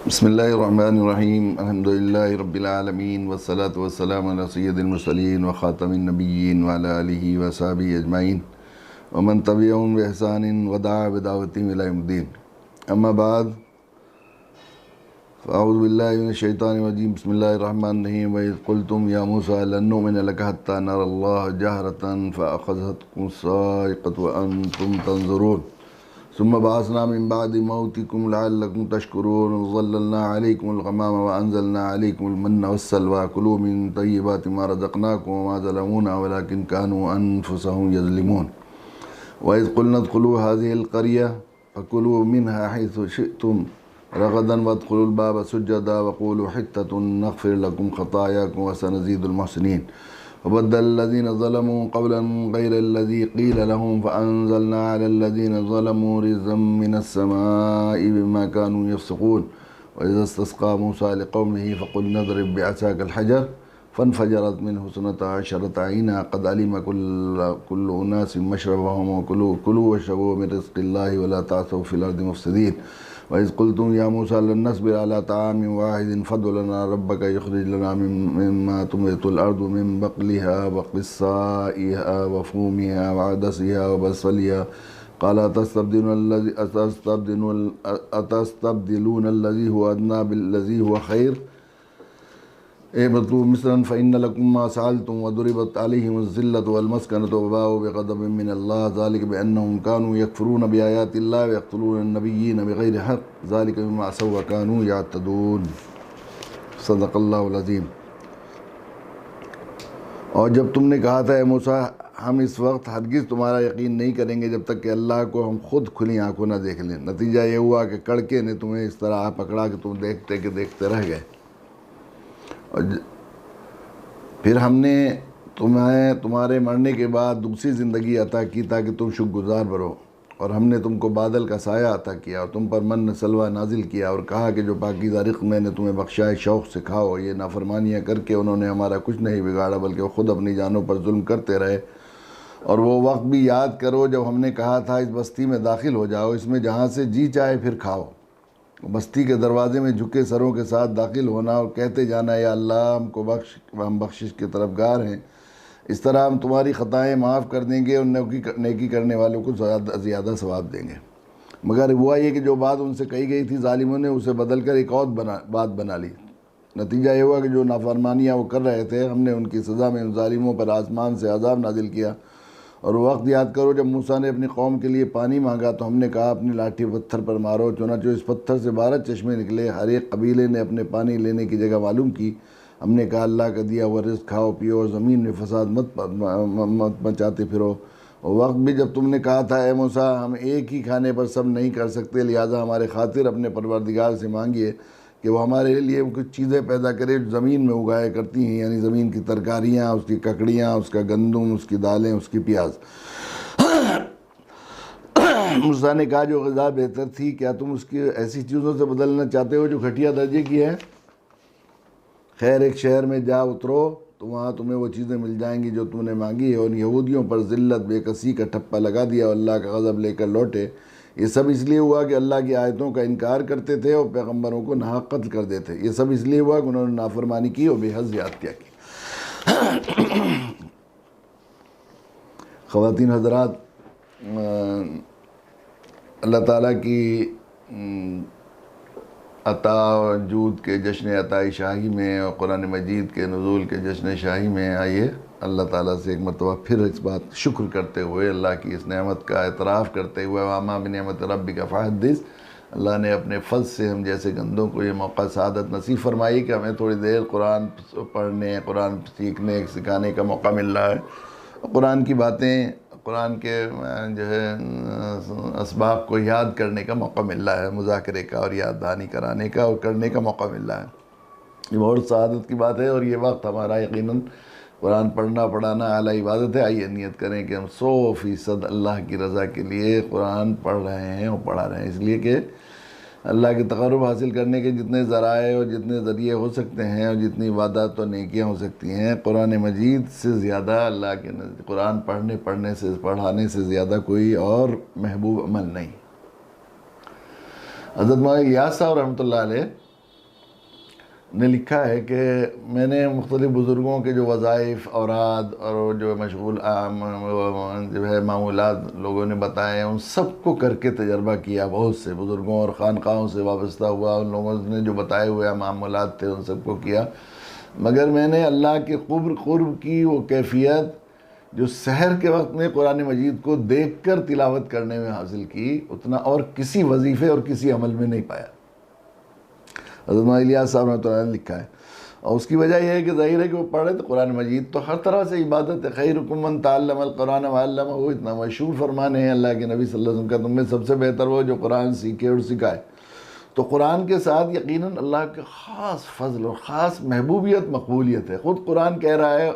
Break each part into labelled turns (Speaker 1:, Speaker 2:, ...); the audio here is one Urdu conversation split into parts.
Speaker 1: بسم اللہ الرحمن الرحیم الحمدللہ رب العالمین والصلاة والسلام علی سید المرسلین وخاتم النبیین وعلی آلہ وصحبہ اجمعین ومن تبعهم بإحسان ودعا بدعوتهم إلی یوم الدین. اما بعد فاعوذ باللہ من الشیطان الرجیم. بسم اللہ الرحمن الرحیم. وَإِذْ قُلْتُمْ يَا مُوسَىٰ لَن نُّؤْمِنَ لَكَ حَتَّىٰ نَرَى اللَّهَ جَهْرَةً فَأَخَذَتْكُمُ الصَّاعِقَةُ وَأَنتُمْ تَنظُرُونَ ثم بعثنا من بعد موتكم لعلكم تشكرون وظللنا عليكم الغمام وأنزلنا عليكم المن والسلوى كلوا من طيبات ما رزقناكم وما ظلمونا ولكن كانوا أنفسهم يظلمون. وإذ قلنا ادخلوا هذه القرية فكلوا منها حيث شئتم رغدا وادخلوا الباب سجدا وقولوا حتة نغفر لكم خطاياكم وسنزيد المحسنين. وبدل الذين ظلموا قولا غير الذي قيل لهم فأنزلنا على الذين ظلموا رجزا من السماء بما كانوا يفسقون. وإذا استسقى موسى لقومه فقل اضرب بعصاك الحجر فانفجرت منه 12 عينا قد علم كل أناس مشربهم وكلوا واشربوا من رزق الله ولا تعثوا في الأرض مفسدين. وإذ قلتم يا موسى لن نصبر على طعام واحد فادع لنا ربك يخرج لنا مما تنبت الأرض من بقلها وقثائها وفومها وعدسها وبصلها قال أتستبدلون الذي هو أدنى بالذي هو خير اهبطوا مصرا فإن لكم ما سألتم وضربت عليهم الذلة والمسكنة وباءوا بغضب من الله ذلك بأنهم كانوا يكفرون بآيات الله ويقتلون النبيين بغير حق ذلك بما عصوا وكانوا يعتدون. صدق اللہ العظیم. اور جب تم نے کہا تھا اے موسیٰ ہم اس وقت ہرگز تمہارا یقین نہیں کریں گے جب تک کہ اللہ کو ہم خود کھلی آنکھوں نہ دیکھ لیں. نتیجہ یہ ہوا کہ کڑکے نے تمہیں اس طرح پکڑا کہ تم دیکھتے رہ گئے. اور پھر ہم نے تمہیں تمہارے مرنے کے بعد دوسری زندگی عطا کی تاکہ تم شکر گزار بنو. اور ہم نے تم کو بادل کا سایہ عطا کیا اور تم پر من سلوہ نازل کیا اور کہا کہ جو پاکیزہ رزق میں نے تمہیں بخشا ہے شوق سے کھاؤ. یہ نافرمانیاں کر کے انہوں نے ہمارا کچھ نہیں بگاڑا بلکہ وہ خود اپنی جانوں پر ظلم کرتے رہے. اور وہ وقت بھی یاد کرو جب ہم نے کہا تھا اس بستی میں داخل ہو جاؤ, اس میں جہاں سے جی چاہے پھر کھاؤ. بستی کے دروازے میں جھکے سروں کے ساتھ داخل ہونا اور کہتے جانا یا اللہ ہم کو بخش, ہم بخشش کے طلبگار ہیں. اس طرح ہم تمہاری خطائیں معاف کر دیں گے اور نیکی کرنے والوں کو زیادہ ثواب دیں گے. مگر ہوا یہ کہ جو بات ان سے کہی گئی تھی ظالموں نے اسے بدل کر ایک اور بات بنا لی. نتیجہ یہ ہوا کہ جو نافرمانیاں وہ کر رہے تھے ہم نے ان کی سزا میں ان ظالموں پر آسمان سے عذاب نازل کیا. اور وہ وقت یاد کرو جب موسیٰ نے اپنی قوم کے لیے پانی مانگا تو ہم نے کہا اپنی لاٹھی پتھر پر مارو. چنانچہ اس پتھر سے 12 چشمے نکلے. ہر ایک قبیلے نے اپنے پانی لینے کی جگہ معلوم کی. ہم نے کہا اللہ کا دیا ہوا رزق کھاؤ پیو اور زمین میں فساد مت مچاتے پھرو. اور وقت بھی جب تم نے کہا تھا اے موسیٰ ہم ایک ہی کھانے پر سب نہیں کر سکتے لہٰذا ہمارے خاطر اپنے پروردگار سے مانگیے کہ وہ ہمارے لیے کچھ چیزیں پیدا کرے جو زمین میں اگایا کرتی ہیں, یعنی زمین کی ترکاریاں, اس کی ککڑیاں, اس کا گندم, اس کی دالیں, اس کی پیاز. موسیٰ نے کہا جو غذا بہتر تھی کیا تم اس کی ایسی چیزوں سے بدلنا چاہتے ہو جو گھٹیا درجے کی ہے؟ خیر ایک شہر میں جا اترو تو وہاں تمہیں وہ چیزیں مل جائیں گی جو تم نے مانگی ہے. اور یہودیوں پر ذلت بے کسی کا ٹھپا لگا دیا اور اللہ کا غضب لے کر لوٹے. یہ سب اس لیے ہوا کہ اللہ کی آیتوں کا انکار کرتے تھے اور پیغمبروں کو ناحق قتل کر دیتے. یہ سب اس لیے ہوا کہ انہوں نے نافرمانی کی اور بے حد زیادتیاں کی. خواتین حضرات, اللہ تعالیٰ کی عطا و جود کے جشن عطائی شاہی میں اور قرآن مجید کے نزول کے جشن شاہی میں آئیے اللہ تعالیٰ سے ایک مرتبہ پھر اس بات شکر کرتے ہوئے, اللہ کی اس نعمت کا اعتراف کرتے ہوئے وَأَمَّا بِنِعْمَتِ رَبِّكَ فَحَدِّثْ. اللہ نے اپنے فضل سے ہم جیسے گندوں کو یہ موقع سعادت نصیب فرمائی کہ ہمیں تھوڑی دیر قرآن پڑھنے, قرآن سیکھنے, سکھانے کا موقع مل رہا ہے. قرآن کی باتیں, قرآن کے جو ہے اسباق کو یاد کرنے کا موقع مل رہا ہے, مذاکرے کا اور یاد دہانی کرانے کا اور کرنے کا موقع مل رہا ہے. یہ بہت سعادت کی بات ہے. اور یہ وقت ہمارا یقیناً قرآن پڑھنا پڑھانا اعلیٰ عبادت ہے. آئیے نیت کریں کہ ہم 100% اللہ کی رضا کے لیے قرآن پڑھ رہے ہیں اور پڑھا رہے ہیں, اس لیے کہ اللہ کے تقرب حاصل کرنے کے جتنے ذرائع اور جتنے ذریعے ہو سکتے ہیں اور جتنی عبادات و نیکیاں ہو سکتی ہیں, قرآن مجید سے زیادہ اللہ کے قرآن پڑھانے سے زیادہ کوئی اور محبوب عمل نہیں. حضرت مولانا الیاس صاحب رحمۃ اللہ علیہ نے لکھا ہے کہ میں نے مختلف بزرگوں کے جو وظائف اوراد اور جو مشغول جو ہے معمولات لوگوں نے بتائے ہیں ان سب کو کر کے تجربہ کیا، بہت سے بزرگوں اور خانقاہوں سے وابستہ ہوا، ان لوگوں نے جو بتائے ہوئے معمولات تھے ان سب کو کیا، مگر میں نے اللہ کے قرب کی وہ کیفیت جو سحر کے وقت میں قرآن مجید کو دیکھ کر تلاوت کرنے میں حاصل کی، اتنا اور کسی وظیفے اور کسی عمل میں نہیں پایا۔ حضرت مولانا الیاس صاحب رحمۃ اللہ نے لکھا ہے، اور اس کی وجہ یہ ہے کہ ظاہر ہے کہ وہ پڑھے تو قرآن مجید تو ہر طرح سے عبادت ہے۔ خیرکم من تعلم القرآن وعلمہ، وہ اتنا مشہور فرمان ہے اللہ کے نبی صلی اللہ علیہ وسلم کا، تم میں سب سے بہتر وہ جو قرآن سیکھے اور سکھائے۔ تو قرآن کے ساتھ یقیناً اللہ کے خاص فضل اور خاص محبوبیت مقبولیت ہے۔ خود قرآن کہہ رہا ہے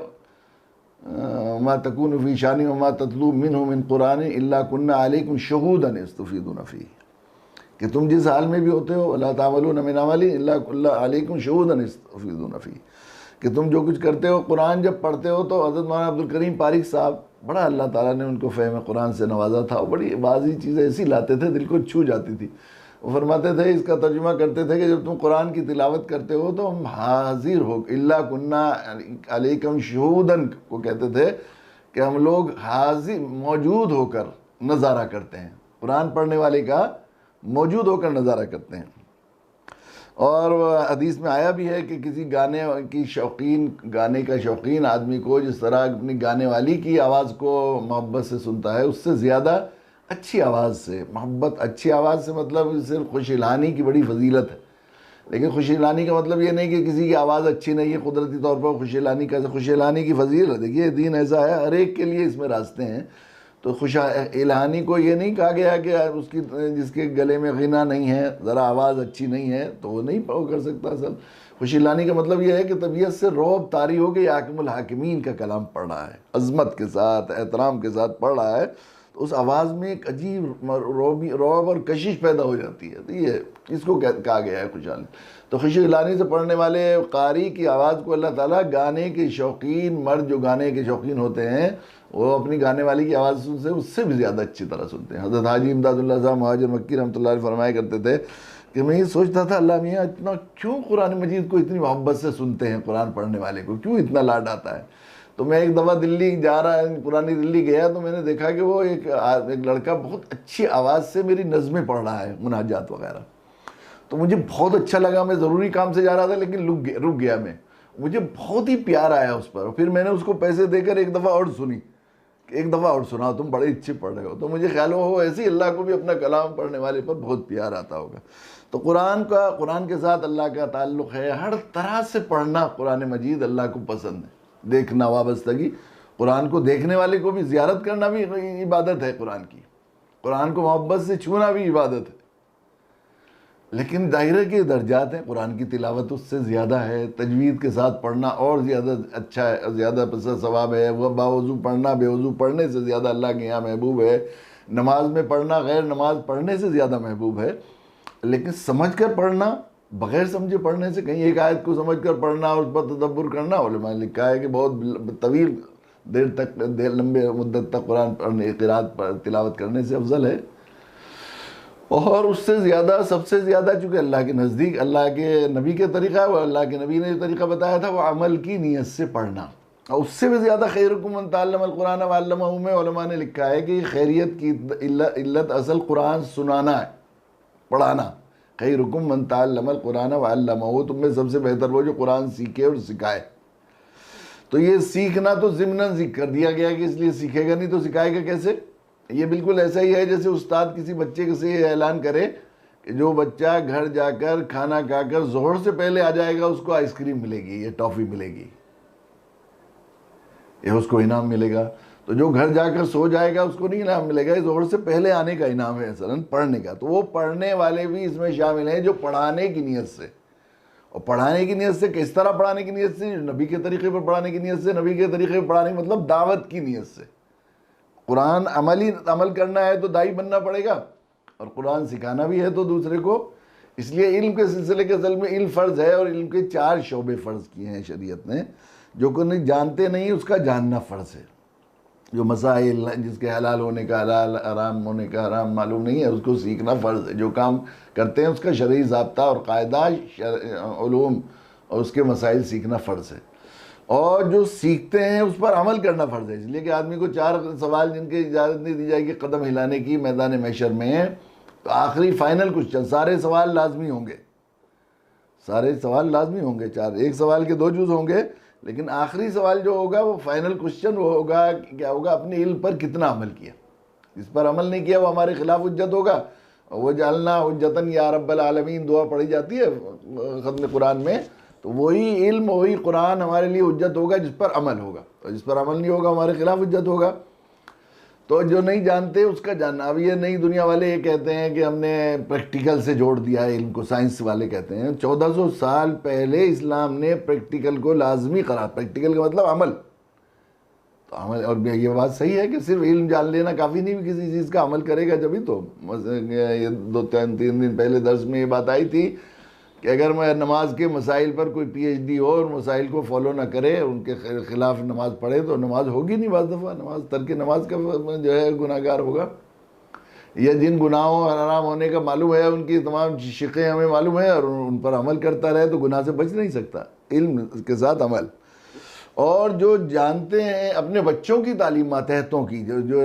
Speaker 1: ما تکون فی شان وما تتلو منہ من قرآن الا کنا علیکم شہودا استفیدون فیہ، کہ تم جس حال میں بھی ہوتے ہو لا تعملون من عمل الا کنا علیکم شہودا استفیدون فیہ، کہ تم جو کچھ کرتے ہو قرآن جب پڑھتے ہو تو حضرت مولانا عبدالکریم پارک صاحب بڑا اللہ تعالیٰ نے ان کو فہم قرآن سے نوازا تھا، اور بڑی بعضی چیزیں ایسی لاتے تھے دل کو چھو جاتی تھی۔ وہ فرماتے تھے، اس کا ترجمہ کرتے تھے کہ جب تم قرآن کی تلاوت کرتے ہو تو ہم حاضر ہو، الا کنا علیکم شہودن کو کہتے تھے کہ ہم لوگ حاضر موجود ہو کر نظارہ کرتے ہیں، قرآن پڑھنے والے کا موجود ہو کر نظارہ کرتے ہیں۔ اور حدیث میں آیا بھی ہے کہ کسی گانے کا شوقین آدمی کو جس طرح اپنی گانے والی کی آواز کو محبت سے سنتا ہے، اس سے زیادہ اچھی آواز سے محبت، اچھی آواز سے مطلب صرف خوش الحانی کی بڑی فضیلت ہے، لیکن خوش الحانی کا مطلب یہ نہیں کہ کسی کی آواز اچھی نہیں ہے قدرتی طور پر خوش الحانی کی فضیلت۔ دیکھیے دین ایسا ہے، ہر ایک کے لیے اس میں راستے ہیں، تو خوش الحانی کو یہ نہیں کہا گیا کہ اس کی جس کے گلے میں غنا نہیں ہے، ذرا آواز اچھی نہیں ہے تو وہ نہیں کر سکتا۔ اصل خوش الحانی کا مطلب یہ ہے کہ طبیعت سے رعب طاری ہو کے یہ حاکم الحاکمین کا کلام پڑھ رہا ہے، عظمت کے ساتھ احترام کے ساتھ پڑھ رہا ہے، تو اس آواز میں ایک عجیب رعب اور کشش پیدا ہو جاتی ہے، تو یہ اس کو کہا گیا ہے خوش الحانی۔ تو خوش الحانی سے پڑھنے والے قاری کی آواز کو اللہ تعالیٰ گانے کے شوقین مرد جو گانے کے شوقین ہوتے ہیں وہ اپنی گانے والی کی آواز سے اس سے بھی زیادہ اچھی طرح سنتے ہیں۔ حضرت حاجی امداد اللہ صاحب مہاجر مکی رحمۃ اللہ علیہ فرمایا کرتے تھے کہ میں یہ سوچتا تھا اللہ میاں اتنا کیوں قرآن مجید کو اتنی محبت سے سنتے ہیں، قرآن پڑھنے والے کو کیوں اتنا لاڈ آتا ہے۔ تو میں ایک دفعہ دلی جا رہا پرانی دلی گیا تو میں نے دیکھا کہ وہ ایک لڑکا بہت اچھی آواز سے میری نظمیں پڑھ رہا ہے، مناجات وغیرہ، تو مجھے بہت اچھا لگا۔ میں ضروری کام سے جا رہا تھا لیکن رک گیا، میں مجھے بہت ہی پیار آیا اس پر، پھر میں نے اس کو پیسے دے کر ایک دفعہ اور سنا، تم بڑے اچھے پڑھ رہے ہو، تو مجھے خیال ہو ایسے ہی اللہ کو بھی اپنا کلام پڑھنے والے پر بہت پیار آتا ہوگا۔ تو قرآن کے ساتھ اللہ کا تعلق ہے، ہر طرح سے پڑھنا قرآن مجید اللہ کو پسند ہے، دیکھنا وابستگی، قرآن کو دیکھنے والے کو بھی زیارت کرنا بھی عبادت ہے، قرآن کو محبت سے چھونا بھی عبادت ہے، لیکن دائرے کے درجات ہیں، قرآن کی تلاوت اس سے زیادہ ہے، تجوید کے ساتھ پڑھنا اور زیادہ اچھا ہے، زیادہ ثواب ہے، وہ باوضو پڑھنا بے وضو پڑھنے سے زیادہ اللہ کے یہاں محبوب ہے، نماز میں پڑھنا غیر نماز پڑھنے سے زیادہ محبوب ہے، لیکن سمجھ کر پڑھنا بغیر سمجھے پڑھنے سے، کہیں ایک آیت کو سمجھ کر پڑھنا اور اس پر تدبر کرنا، علماء نے لکھا ہے کہ بہت طویل لمبے مدت تک قرآن پڑھنے قرات تلاوت کرنے سے افضل ہے۔ اور اس سے زیادہ سب سے زیادہ چونکہ اللہ کے نزدیک اللہ کے نبی کے طریقہ ہے، وہ اللہ کے نبی نے جو طریقہ بتایا تھا وہ عمل کی نیت سے پڑھنا، اور اس سے بھی زیادہ خیرکم من تعلم القرآن وعلمہ میں علماء نے لکھا ہے کہ خیریت کی علت اصل قرآن سنانا ہے، پڑھانا۔ خیرکم من تعلم القرآن وعلمہ، تم میں سب سے بہتر وہ جو قرآن سیکھے اور سکھائے۔ تو یہ سیکھنا تو ضمناً ذکر کر دیا گیا کہ اس لیے سیکھے گا نہیں تو سکھائے گا کیسے؟ یہ بالکل ایسا ہی ہے جیسے استاد کسی بچے سے یہ اعلان کرے کہ جو بچہ گھر جا کر کھانا کھا کر ظہر سے پہلے آ جائے گا اس کو آئس کریم ملے گی، یہ ٹافی ملے گی، یہ اس کو انعام ملے گا۔ تو جو گھر جا کر سو جائے گا اس کو نہیں انعام ملے گا، یہ ظہر سے پہلے آنے کا انعام ہے مثلاً پڑھنے کا۔ تو وہ پڑھنے والے بھی اس میں شامل ہیں جو پڑھانے کی نیت سے، اور پڑھانے کی نیت سے کس طرح پڑھانے کی نیت سے؟ نبی کے طریقے پر پڑھانے کی نیت سے، نبی کے طریقے پر پڑھانے مطلب دعوت کی نیت سے۔ قرآن عمل کرنا ہے تو داعی بننا پڑے گا، اور قرآن سکھانا بھی ہے تو دوسرے کو۔ اس لیے علم کے سلسلے کے اصل میں علم فرض ہے، اور علم کے 4 شعبے فرض کیے ہیں شریعت نے، جو کوئی جانتے نہیں اس کا جاننا فرض ہے۔ جو مسائل جس کے حلال ہونے کا حلال، حرام ہونے کا حرام معلوم نہیں ہے، اس کو سیکھنا فرض ہے۔ جو کام کرتے ہیں اس کا شرعی ضابطہ اور قاعدہ علوم اور اس کے مسائل سیکھنا فرض ہے، اور جو سیکھتے ہیں اس پر عمل کرنا فرض ہے، اس لیے کہ آدمی کو 4 سوال جن کی اجازت نہیں دی جائے گی قدم ہلانے کی میدان محشر میں، تو آخری فائنل کوسچن سارے سوال لازمی ہوں گے، سارے سوال لازمی ہوں گے، 4 ایک سوال کے 2 جز ہوں گے، لیکن آخری سوال جو ہوگا وہ فائنل کوسچن وہ ہوگا کہ کیا ہوگا، اپنے علم پر کتنا عمل کیا، جس پر عمل نہیں کیا وہ ہمارے خلاف حجت ہوگا۔ وہ جعلنا حجتاً یا رب العالمین دعا پڑھی جاتی ہے ختم قرآن میں، تو وہی علم وہی قرآن ہمارے لیے حجت ہوگا جس پر عمل ہوگا، اور جس پر عمل نہیں ہوگا ہمارے خلاف حجت ہوگا۔ تو جو نہیں جانتے اس کا جاننا، اب یہ نئی دنیا والے یہ کہتے ہیں کہ ہم نے پریکٹیکل سے جوڑ دیا ہے علم کو، سائنس والے کہتے ہیں 1400 سال پہلے اسلام نے پریکٹیکل کو لازمی قرار، پریکٹیکل کا مطلب عمل، تو عمل، اور یہ بات صحیح ہے کہ صرف علم جان لینا کافی نہیں، کسی چیز کا عمل کرے گا جبھی تو۔ یہ 2-3 دن پہلے درس میں یہ بات آئی تھی کہ اگر میں نماز کے مسائل پر کوئی پی ایچ ڈی ہو اور مسائل کو فالو نہ کرے، ان کے خلاف نماز پڑھے، تو نماز ہوگی نہیں، بعض دفعہ نماز ترک نماز کا جو ہے گناہ گار ہوگا۔ یا جن گناہوں اور حرام ہونے کا معلوم ہے، ان کی تمام شقیں ہمیں معلوم ہے، اور ان پر عمل کرتا رہے تو گناہ سے بچ نہیں سکتا، علم کے ساتھ عمل۔ اور جو جانتے ہیں اپنے بچوں کی تعلیم ماتحتوں کی، جو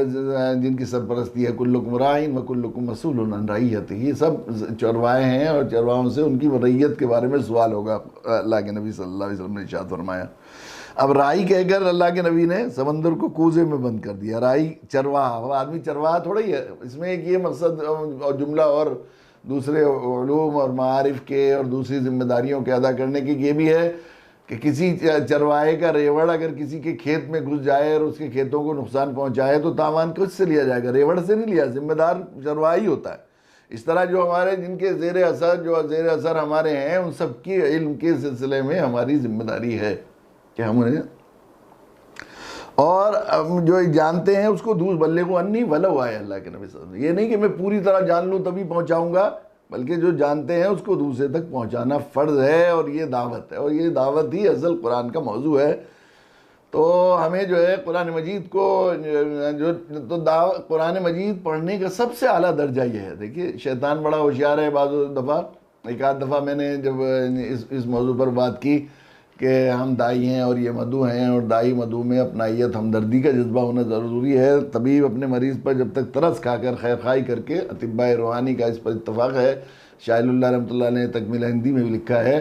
Speaker 1: جن کی سرپرستی ہے، کلکم راعٍ وکلکم مسئول عن رعیتہ، یہ سب چروائے ہیں، اور چرواہوں سے ان کی رعیت کے بارے میں سوال ہوگا، اللہ کے نبی صلی اللہ علیہ وسلم نے ارشاد فرمایا۔ اب رائی کہہ کر اللہ کے نبی نے سمندر کو کوزے میں بند کر دیا، رائی چرواہا، وہ آدمی چرواہا تھوڑا ہی ہے، اس میں ایک یہ مقصد اور جملہ اور دوسرے علوم اور معارف کے اور دوسری ذمہ داریوں کے ادا کرنے کی یہ بھی ہے کہ کسی چرواہے کا ریوڑ اگر کسی کے کھیت میں گھس جائے اور اس کے کھیتوں کو نقصان پہنچائے تو تاوان کس سے لیا جائے گا؟ ریوڑ سے نہیں لیا، ذمہ دار چرواہا ہی ہوتا ہے۔ اس طرح جو ہمارے جن کے زیر اثر ہمارے ہیں، ان سب کی علم کے سلسلے میں ہماری ذمہ داری ہے کہ ہم انہیں، اور جو جانتے ہیں اس کو دوس بلغوا عنی ولو آئے، اللہ کے نبی صلی اللہ علیہ وسلم، یہ نہیں کہ میں پوری طرح جان لوں تبھی پہنچاؤں گا، بلکہ جو جانتے ہیں اس کو دوسرے تک پہنچانا فرض ہے، اور یہ دعوت ہے، اور یہ دعوت ہی اصل قرآن کا موضوع ہے۔ تو ہمیں جو ہے قرآن مجید کو قرآن مجید پڑھنے کا سب سے اعلیٰ درجہ یہ ہے۔ دیکھیے شیطان بڑا ہوشیار ہے، بعض دفعہ ایک آدھ دفعہ میں نے جب اس موضوع پر بات کی کہ ہم دائی ہیں اور یہ مدعو ہیں، اور دائی مدعو میں اپنائیت ہمدردی کا جذبہ ہونا ضروری ہے۔ طبیب اپنے مریض پر جب تک ترس کھا کر خیر خواہی کر کے، اطباء روحانی کا اس پر اتفاق ہے، شاعل اللہ رحمۃ اللہ نے تکمیلہ ہندی میں بھی لکھا ہے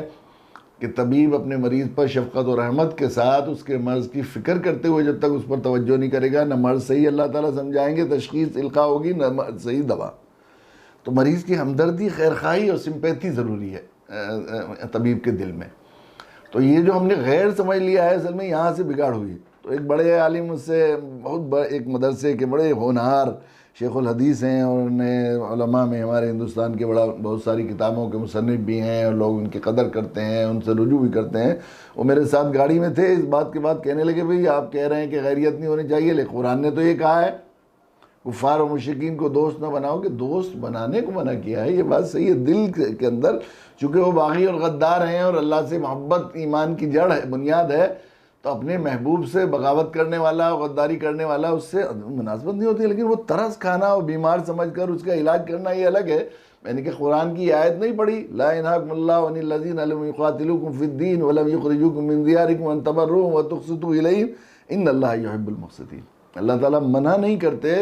Speaker 1: کہ طبیب اپنے مریض پر شفقت و رحمت کے ساتھ اس کے مرض کی فکر کرتے ہوئے جب تک اس پر توجہ نہیں کرے گا، نہ مرض صحیح اللہ تعالیٰ سمجھائیں گے، تشخیص القاء ہوگی، نہ صحیح دوا۔ تو مریض کی ہمدردی، خیر خواہی اور سمپیتھی ضروری ہے طبیب کے دل میں۔ تو یہ جو ہم نے غیر سمجھ لیا ہے، اصل میں یہاں سے بگاڑ ہوئی۔ تو ایک بڑے عالم اس سے بہت بڑے ایک مدرسے کے بڑے ہونہار شیخ الحدیث ہیں، اور انہیں علماء میں ہمارے ہندوستان کے بہت ساری کتابوں کے مصنف بھی ہیں، اور لوگ ان کی قدر کرتے ہیں، ان سے رجوع بھی کرتے ہیں۔ وہ میرے ساتھ گاڑی میں تھے، اس بات کے بعد کہنے لگے بھئی آپ کہہ رہے ہیں کہ غیریت نہیں ہونی چاہیے، لیکن قرآن نے تو یہ کہا ہے کفار و مشرکین کو دوست نہ بناؤ، کہ دوست بنانے کو منع کیا ہے، یہ بات صحیح ہے۔ دل کے اندر چونکہ وہ باغی اور غدار ہیں، اور اللہ سے محبت ایمان کی جڑ ہے، بنیاد ہے، تو اپنے محبوب سے بغاوت کرنے والا، غداری کرنے والا، اس سے مناسبت نہیں ہوتی، لیکن وہ ترس کھانا اور بیمار سمجھ کر اس کا علاج کرنا یہ الگ ہے۔ میں نے کہ قرآن کی آیت نہیں پڑھی، لا ينهاكم الله عن الذين لم يقاتلوكم في الدين ولم يخرجوكم من دياركم ان تبروهم وتقسطوا اليهم ان الله يحب المقسطين۔ اللہ تعالیٰ منع نہیں کرتے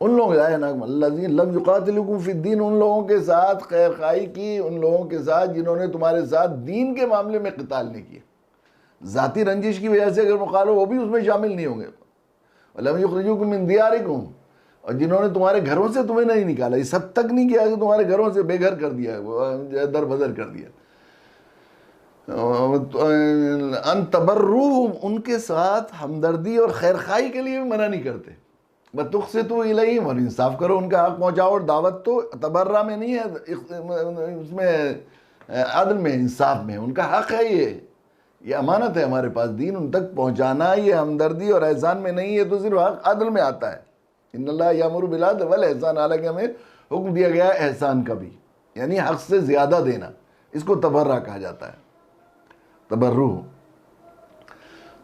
Speaker 1: ان لوگوں لا ينهاكم الذين لم يقاتلوكم في الدين، ان لوگوں کے ساتھ خیر خواہی کی، ان لوگوں کے ساتھ جنہوں نے تمہارے ساتھ دین کے معاملے میں قتال نہیں کیا، ذاتی رنجش کی وجہ سے اگر مخالف وہ بھی اس میں شامل نہیں ہوں گے۔ وَلَمْ يُخْرِجُوكُم مِّن دِيَارِكُمْ، اور جنہوں نے تمہارے گھروں سے تمہیں نہیں نکالا، یہ سب تک نہیں کیا کہ تمہارے گھروں سے بے گھر کر دیا، در بدر کر دیا۔ ان تبروہم، ان کے ساتھ ہمدردی اور خیر خواہی کے لیے بھی منع نہیں کرتے۔ وَتُقْسِطُوا إِلَيْهِمْ، اور انصاف کرو، ان کا حق پہنچاؤ۔ اور دعوت تو تبرہ میں نہیں ہے، اس میں عدل میں، انصاف میں، ان کا حق ہے، یہ امانت ہے ہمارے پاس، دین ان تک پہنچانا، یہ ہمدردی اور احسان میں نہیں ہے، تو صرف حق عدل میں آتا ہے۔ ان اللہ یامر بالعدل والاحسان، حالانکہ ہمیں حکم دیا گیا ہے احسان کا بھی، یعنی حق سے زیادہ دینا، اس کو تبرہ کہا جاتا ہے، تبرہ۔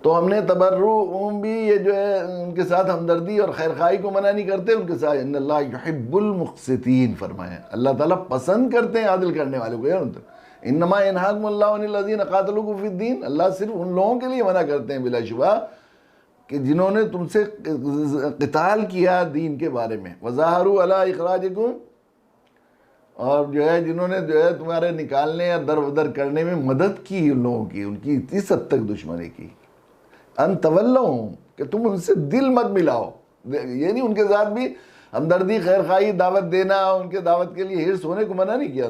Speaker 1: تو ہم نے تبرع بھی، یہ جو ہے ان کے ساتھ ہمدردی اور خیر خواہی کو منع نہیں کرتے، ان کے ساتھ ان اللہ یحب المقسطین فرمایا، اللہ تعالیٰ پسند کرتے ہیں عادل کرنے والوں کو۔ انما ینہاکم اللہ عن الذین قاتلوکم فی الدین، اللہ صرف ان لوگوں کے لیے منع کرتے ہیں بلا شبہ کہ جنہوں نے تم سے قتال کیا دین کے بارے میں، وظاہروا علی اخراجکم، اور جو ہے جنہوں نے جو ہے تمہارے نکالنے یا در بدر کرنے میں مدد کی ان لوگوں کی، ان کی اس حد تک دشمنی کی، ان تولوہم، کہ تم ان سے دل مت ملاؤ، یہ نہیں ان کے ساتھ بھی ہمدردی خیر خواہی دعوت دینا، ان کے دعوت کے لیے حرص ہونے کو منع نہیں کیا.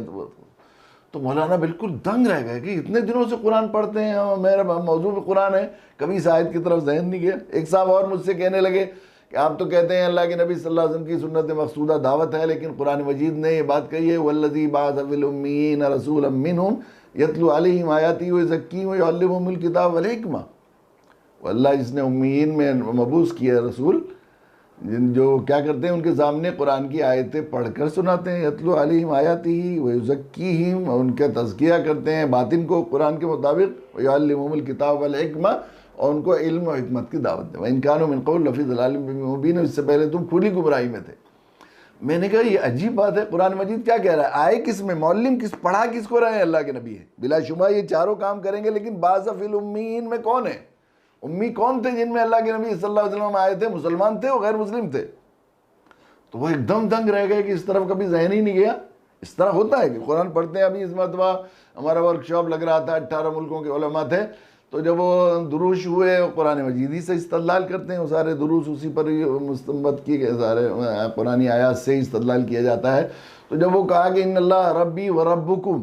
Speaker 1: تو مولانا بالکل دنگ رہ گئے کہ اتنے دنوں سے قرآن پڑھتے ہیں، میرا موضوع بھی قرآن ہے، کبھی اس آیت کی طرف ذہن نہیں گیا. ایک صاحب اور مجھ سے کہنے لگے کہ آپ تو کہتے ہیں اللہ کے نبی صلی اللہ علیہ وسلم کی سنت مقصودہ دعوت ہے، لیکن قرآن مجید نے یہ بات کہی ہے وَالَّذِي بَعَثَ فِي الْأُمِّيِّينَ رَسُولًا مِّنْهُمْ يَتْلُو عَلَيْهِمْ آيَاتِهِ وَيُزَكِّيهِمْ وَيُعَلِّمُهُمُ الْكِتَابَ وَالْحِكْمَةَ. اللہ جس نے امیین میں مبعوث کیا رسول، جو کیا کرتے ہیں ان کے سامنے قرآن کی آیتیں پڑھ کر سناتے ہیں، یتلو علیہم آیاتہ ویزکیہم، اور ان کا تزکیہ کرتے ہیں باطن کو قرآن کے مطابق، ویعلمہم الکتاب والحکمہ، اور ان کو علم و حکمت کی دعوت دیں. وَإِن كَانُوا مِن قَبْلُ لَفِي ضَلَالٍ مُّبِينٍ، اس سے پہلے تم کھلی گمراہی میں تھے. میں نے کہا یہ عجیب بات ہے، قرآن مجید کیا کہہ رہا ہے؟ آئے کس میں؟ معلم کس، پڑھا کس کو رہے ہیں؟ اللہ کے نبی ہے. بلا شبہ یہ چاروں کام کریں گے، لیکن بعض فی الامین میں کون ہے؟ امی کون تھے جن میں اللہ کے نبی صلی اللہ علیہ وسلم آئے تھے؟ مسلمان تھے وہ غیر مسلم تھے؟ تو وہ ایک دم دنگ رہ گئے کہ اس طرف کبھی ذہن ہی نہیں گیا. اس طرح ہوتا ہے کہ قرآن پڑھتے ہیں. ابھی اس مرتبہ ہمارا ورکشاپ لگ رہا تھا، 18 ملکوں کے علماء تھے، تو جب وہ دروش ہوئے قرآن مجید ہی سے استدلال کرتے ہیں، وہ سارے دروس اسی پر ہی مستنبط کی گئے، سارے قرآنی آیات سے استدلال کیا جاتا ہے. تو جب وہ کہا کہ ان اللہ ربی و ربکم،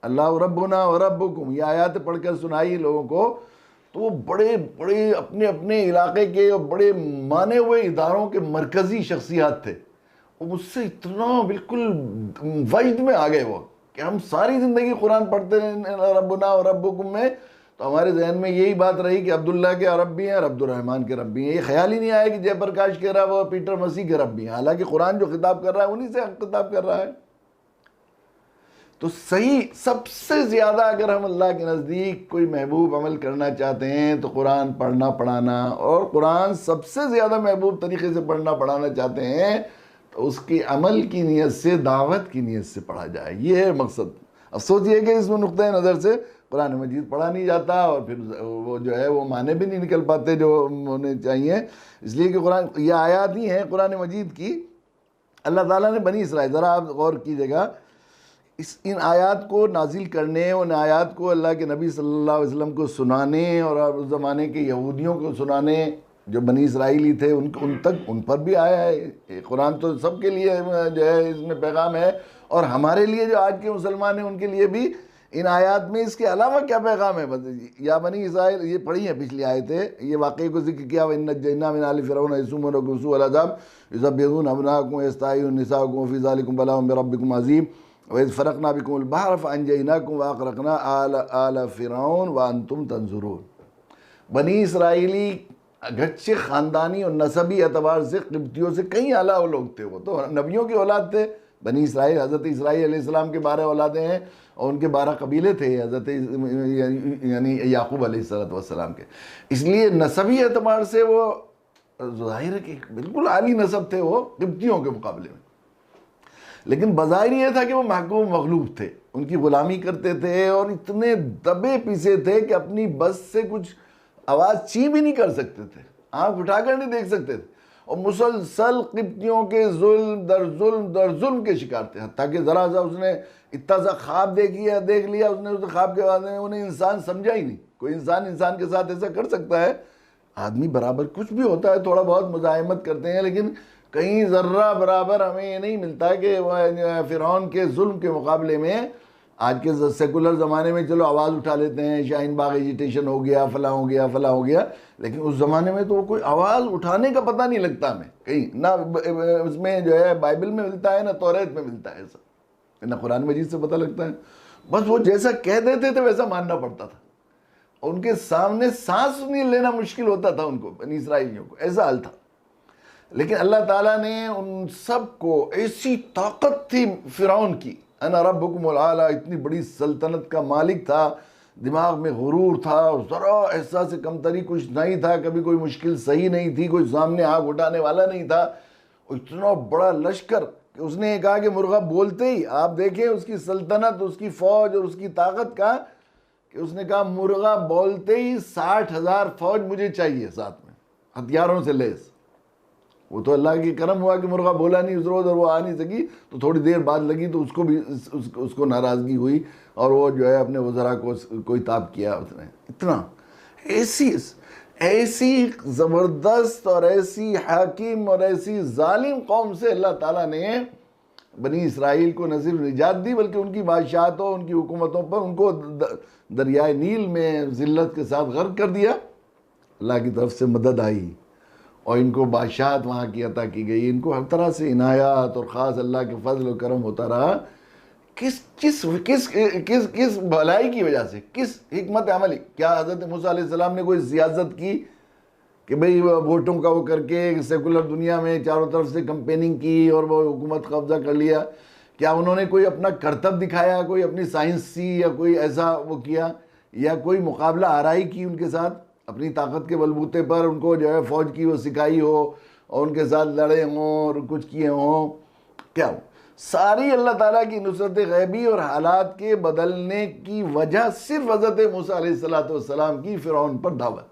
Speaker 1: اللہ ربنا و ربکم، یہ آیات پڑھ کر سنائی لوگوں کو، تو وہ بڑے بڑے اپنے اپنے علاقے کے اور بڑے مانے ہوئے اداروں کے مرکزی شخصیات تھے. وہ مجھ سے اتنا بالکل وجد میں آ گئے وہ کہ ہم ساری زندگی قرآن پڑھتے ہیں ربنا اور ربکم میں، تو ہمارے ذہن میں یہی بات رہی کہ عبداللہ کے رب بھی ہیں اور عبد الرحمن کے رب بھی ہیں. یہ خیال ہی نہیں آیا کہ جے پرکاش کہہ رہا ہے وہ پیٹر مسیح کے رب بھی ہیں، حالانکہ قرآن جو خطاب کر رہا ہے انہی سے خطاب کر رہا ہے. تو صحیح سب سے زیادہ اگر ہم اللہ کے نزدیک کوئی محبوب عمل کرنا چاہتے ہیں تو قرآن پڑھنا پڑھانا، اور قرآن سب سے زیادہ محبوب طریقے سے پڑھنا پڑھانا چاہتے ہیں تو اس کی عمل کی نیت سے، دعوت کی نیت سے پڑھا جائے. یہ ہے مقصد. افسوس یہ کہ اس میں نقطۂ نظر سے قرآن مجید پڑھا نہیں جاتا، اور پھر وہ جو ہے وہ معنی بھی نہیں نکل پاتے جو ہونے چاہیے. اس لیے کہ قرآن یہ آیات ہی ہیں قرآن مجید کی. اللہ تعالیٰ نے بنی اسرائیل، ذرا آپ غور کیجیے گا، ان آیات کو نازل کرنے، ان آیات کو اللہ کے نبی صلی اللہ علیہ وسلم کو سنانے، اور اس زمانے کے یہودیوں کو سنانے جو بنی اسرائیلی تھے، ان تک ان پر بھی آیا ہے. قرآن تو سب کے لیے جو ہے اس میں پیغام ہے، اور ہمارے لیے جو آج کے مسلمان ہیں ان کے لیے بھی ان آیات میں اس کے علاوہ کیا پیغام ہے. یا بنی اسرائیل، یہ پڑھی ہیں پچھلی آیتیں، یہ واقعے کو ذکر کیا، وَإِنَّ نَجَّيْنَا مِنْ آلِ فِرْعَوْنَ يَسُومُونَكُمْ سُوءَ الْعَذَابِ يُذَبِّحُونَ أَبْنَاءَكُمْ وَيَسْتَحْيُونَ نِسَاءَكُمْ وَفِي ذَلِكُمْ بَلَاءٌ مِّن رَّبِّكُمْ عَظِيمٌ وَإِذْ فَرَقْنَا بِكُمُ الْبَحْرَ فَأَنجَيْنَاكُمْ وَأَغْرَقْنَا آلَ فِرْعَوْنَ وَأَنْتُمْ تَنظُرُونَ. بنی اسرائیلی اگرچہ خاندانی اور نسبی اعتبار سے قبطیوں سے کہیں اعلیٰ وہ لوگ تھے، وہ تو نبیوں کی اولاد تھے. بنی اسرائیل حضرت اسرائیل علیہ السلام کے 12 اولادیں ہیں، اور ان کے 12 قبیلے تھے حضرت یعنی یعقوب علیہ السلام کے. اس لیے نسبی اعتبار سے وہ ظاہر ہے کہ بالکل عالی نسب تھے وہ قبطیوں کے مقابلے میں. لیکن بظاہر یہ تھا کہ وہ محکوم مغلوب تھے، ان کی غلامی کرتے تھے، اور اتنے دبے پیسے تھے کہ اپنی بس سے کچھ آواز چیں بھی نہیں کر سکتے تھے، آنکھ اٹھا کر نہیں دیکھ سکتے تھے، اور مسلسل قبطیوں کے ظلم در ظلم کے شکار تھے. حتیٰ کہ ذرا سا اس نے اتنا سا خواب دیکھ لیا اس نے، اس خواب کے بعد میں انہیں انسان سمجھا ہی نہیں. کوئی انسان کے ساتھ ایسا کر سکتا ہے؟ آدمی برابر کچھ بھی ہوتا ہے، تھوڑا بہت مزاحمت کرتے ہیں، لیکن کہیں ذرہ برابر ہمیں یہ نہیں ملتا کہ فرعون کے ظلم کے مقابلے میں آج کے سیکولر زمانے میں چلو آواز اٹھا لیتے ہیں، شاہین باغ ایجیٹیشن ہو گیا، فلاں ہو گیا، لیکن اس زمانے میں تو کوئی آواز اٹھانے کا پتہ نہیں لگتا ہمیں کہیں، نہ اس میں جو ہے بائبل میں ملتا ہے، نہ توریت میں ملتا ہے ایسا، نہ قرآن مجید سے پتہ لگتا ہے. بس وہ جیسا کہہ دیتے تھے ویسا ماننا پڑتا تھا، ان کے سامنے سانس نہیں لینا مشکل ہوتا تھا ان کو، بنی اسرائیلیوں کو، ایسا حال تھا. لیکن اللہ تعالیٰ نے ان سب کو، ایسی طاقت تھی فرعون کی، انا ربکم الاعلیٰ، اتنی بڑی سلطنت کا مالک تھا، دماغ میں غرور تھا، اور ذرا احساس کمتری کچھ نہیں تھا، کبھی کوئی مشکل صحیح نہیں تھی، کوئی سامنے آگ اٹھانے والا نہیں تھا. اتنا بڑا لشکر کہ اس نے کہا کہ مرغہ بولتے ہی آپ دیکھیں اس کی سلطنت، اس کی فوج اور اس کی طاقت کا، کہ اس نے کہا مرغہ بولتے ہی 60,000 فوج مجھے چاہیے ساتھ میں ہتھیاروں سے لیس۔ وہ تو اللہ کی کرم ہوا کہ مرغہ بولا نہیں اس روز اور وہ آ نہیں سکی، تو تھوڑی دیر بعد لگی تو اس کو بھی اس کو ناراضگی ہوئی اور وہ جو ہے اپنے وزراء کو کوئی تاب کیا اس نے۔ اتنا ایسی زبردست اور ایسی حاکم اور ایسی ظالم قوم سے اللہ تعالیٰ نے بنی اسرائیل کو نہ صرف نجات دی بلکہ ان کی بادشاہتوں، ان کی حکومتوں پر ان کو دریائے نیل میں ذلت کے ساتھ غرق کر دیا۔ اللہ کی طرف سے مدد آئی اور ان کو بادشاہت وہاں کی عطا کی گئی، ان کو ہر طرح سے عنایات اور خاص اللہ کے فضل و کرم ہوتا رہا۔ کس بھلائی کی وجہ سے، کس حکمت عملی؟ کیا حضرت موسیٰ علیہ السلام نے کوئی سیاست کی کہ بھئی ووٹوں کا وہ کر کے سیکولر دنیا میں چاروں طرف سے کمپیننگ کی اور وہ حکومت قبضہ کر لیا؟ کیا انہوں نے کوئی اپنا کرتب دکھایا، کوئی اپنی سائنسی یا کوئی ایسا وہ کیا، یا کوئی مقابلہ آرائی کی ان کے ساتھ اپنی طاقت کے بلبوتے پر؟ ان کو جو ہے فوج کی وہ سکھائی ہو اور ان کے ساتھ لڑے ہوں اور کچھ کیے ہوں؟ کیا ہو؟ ساری اللہ تعالیٰ کی نصرت غیبی اور حالات کے بدلنے کی وجہ صرف حضرت موسیٰ علیہ السلام کی فرعون پر دعوت۔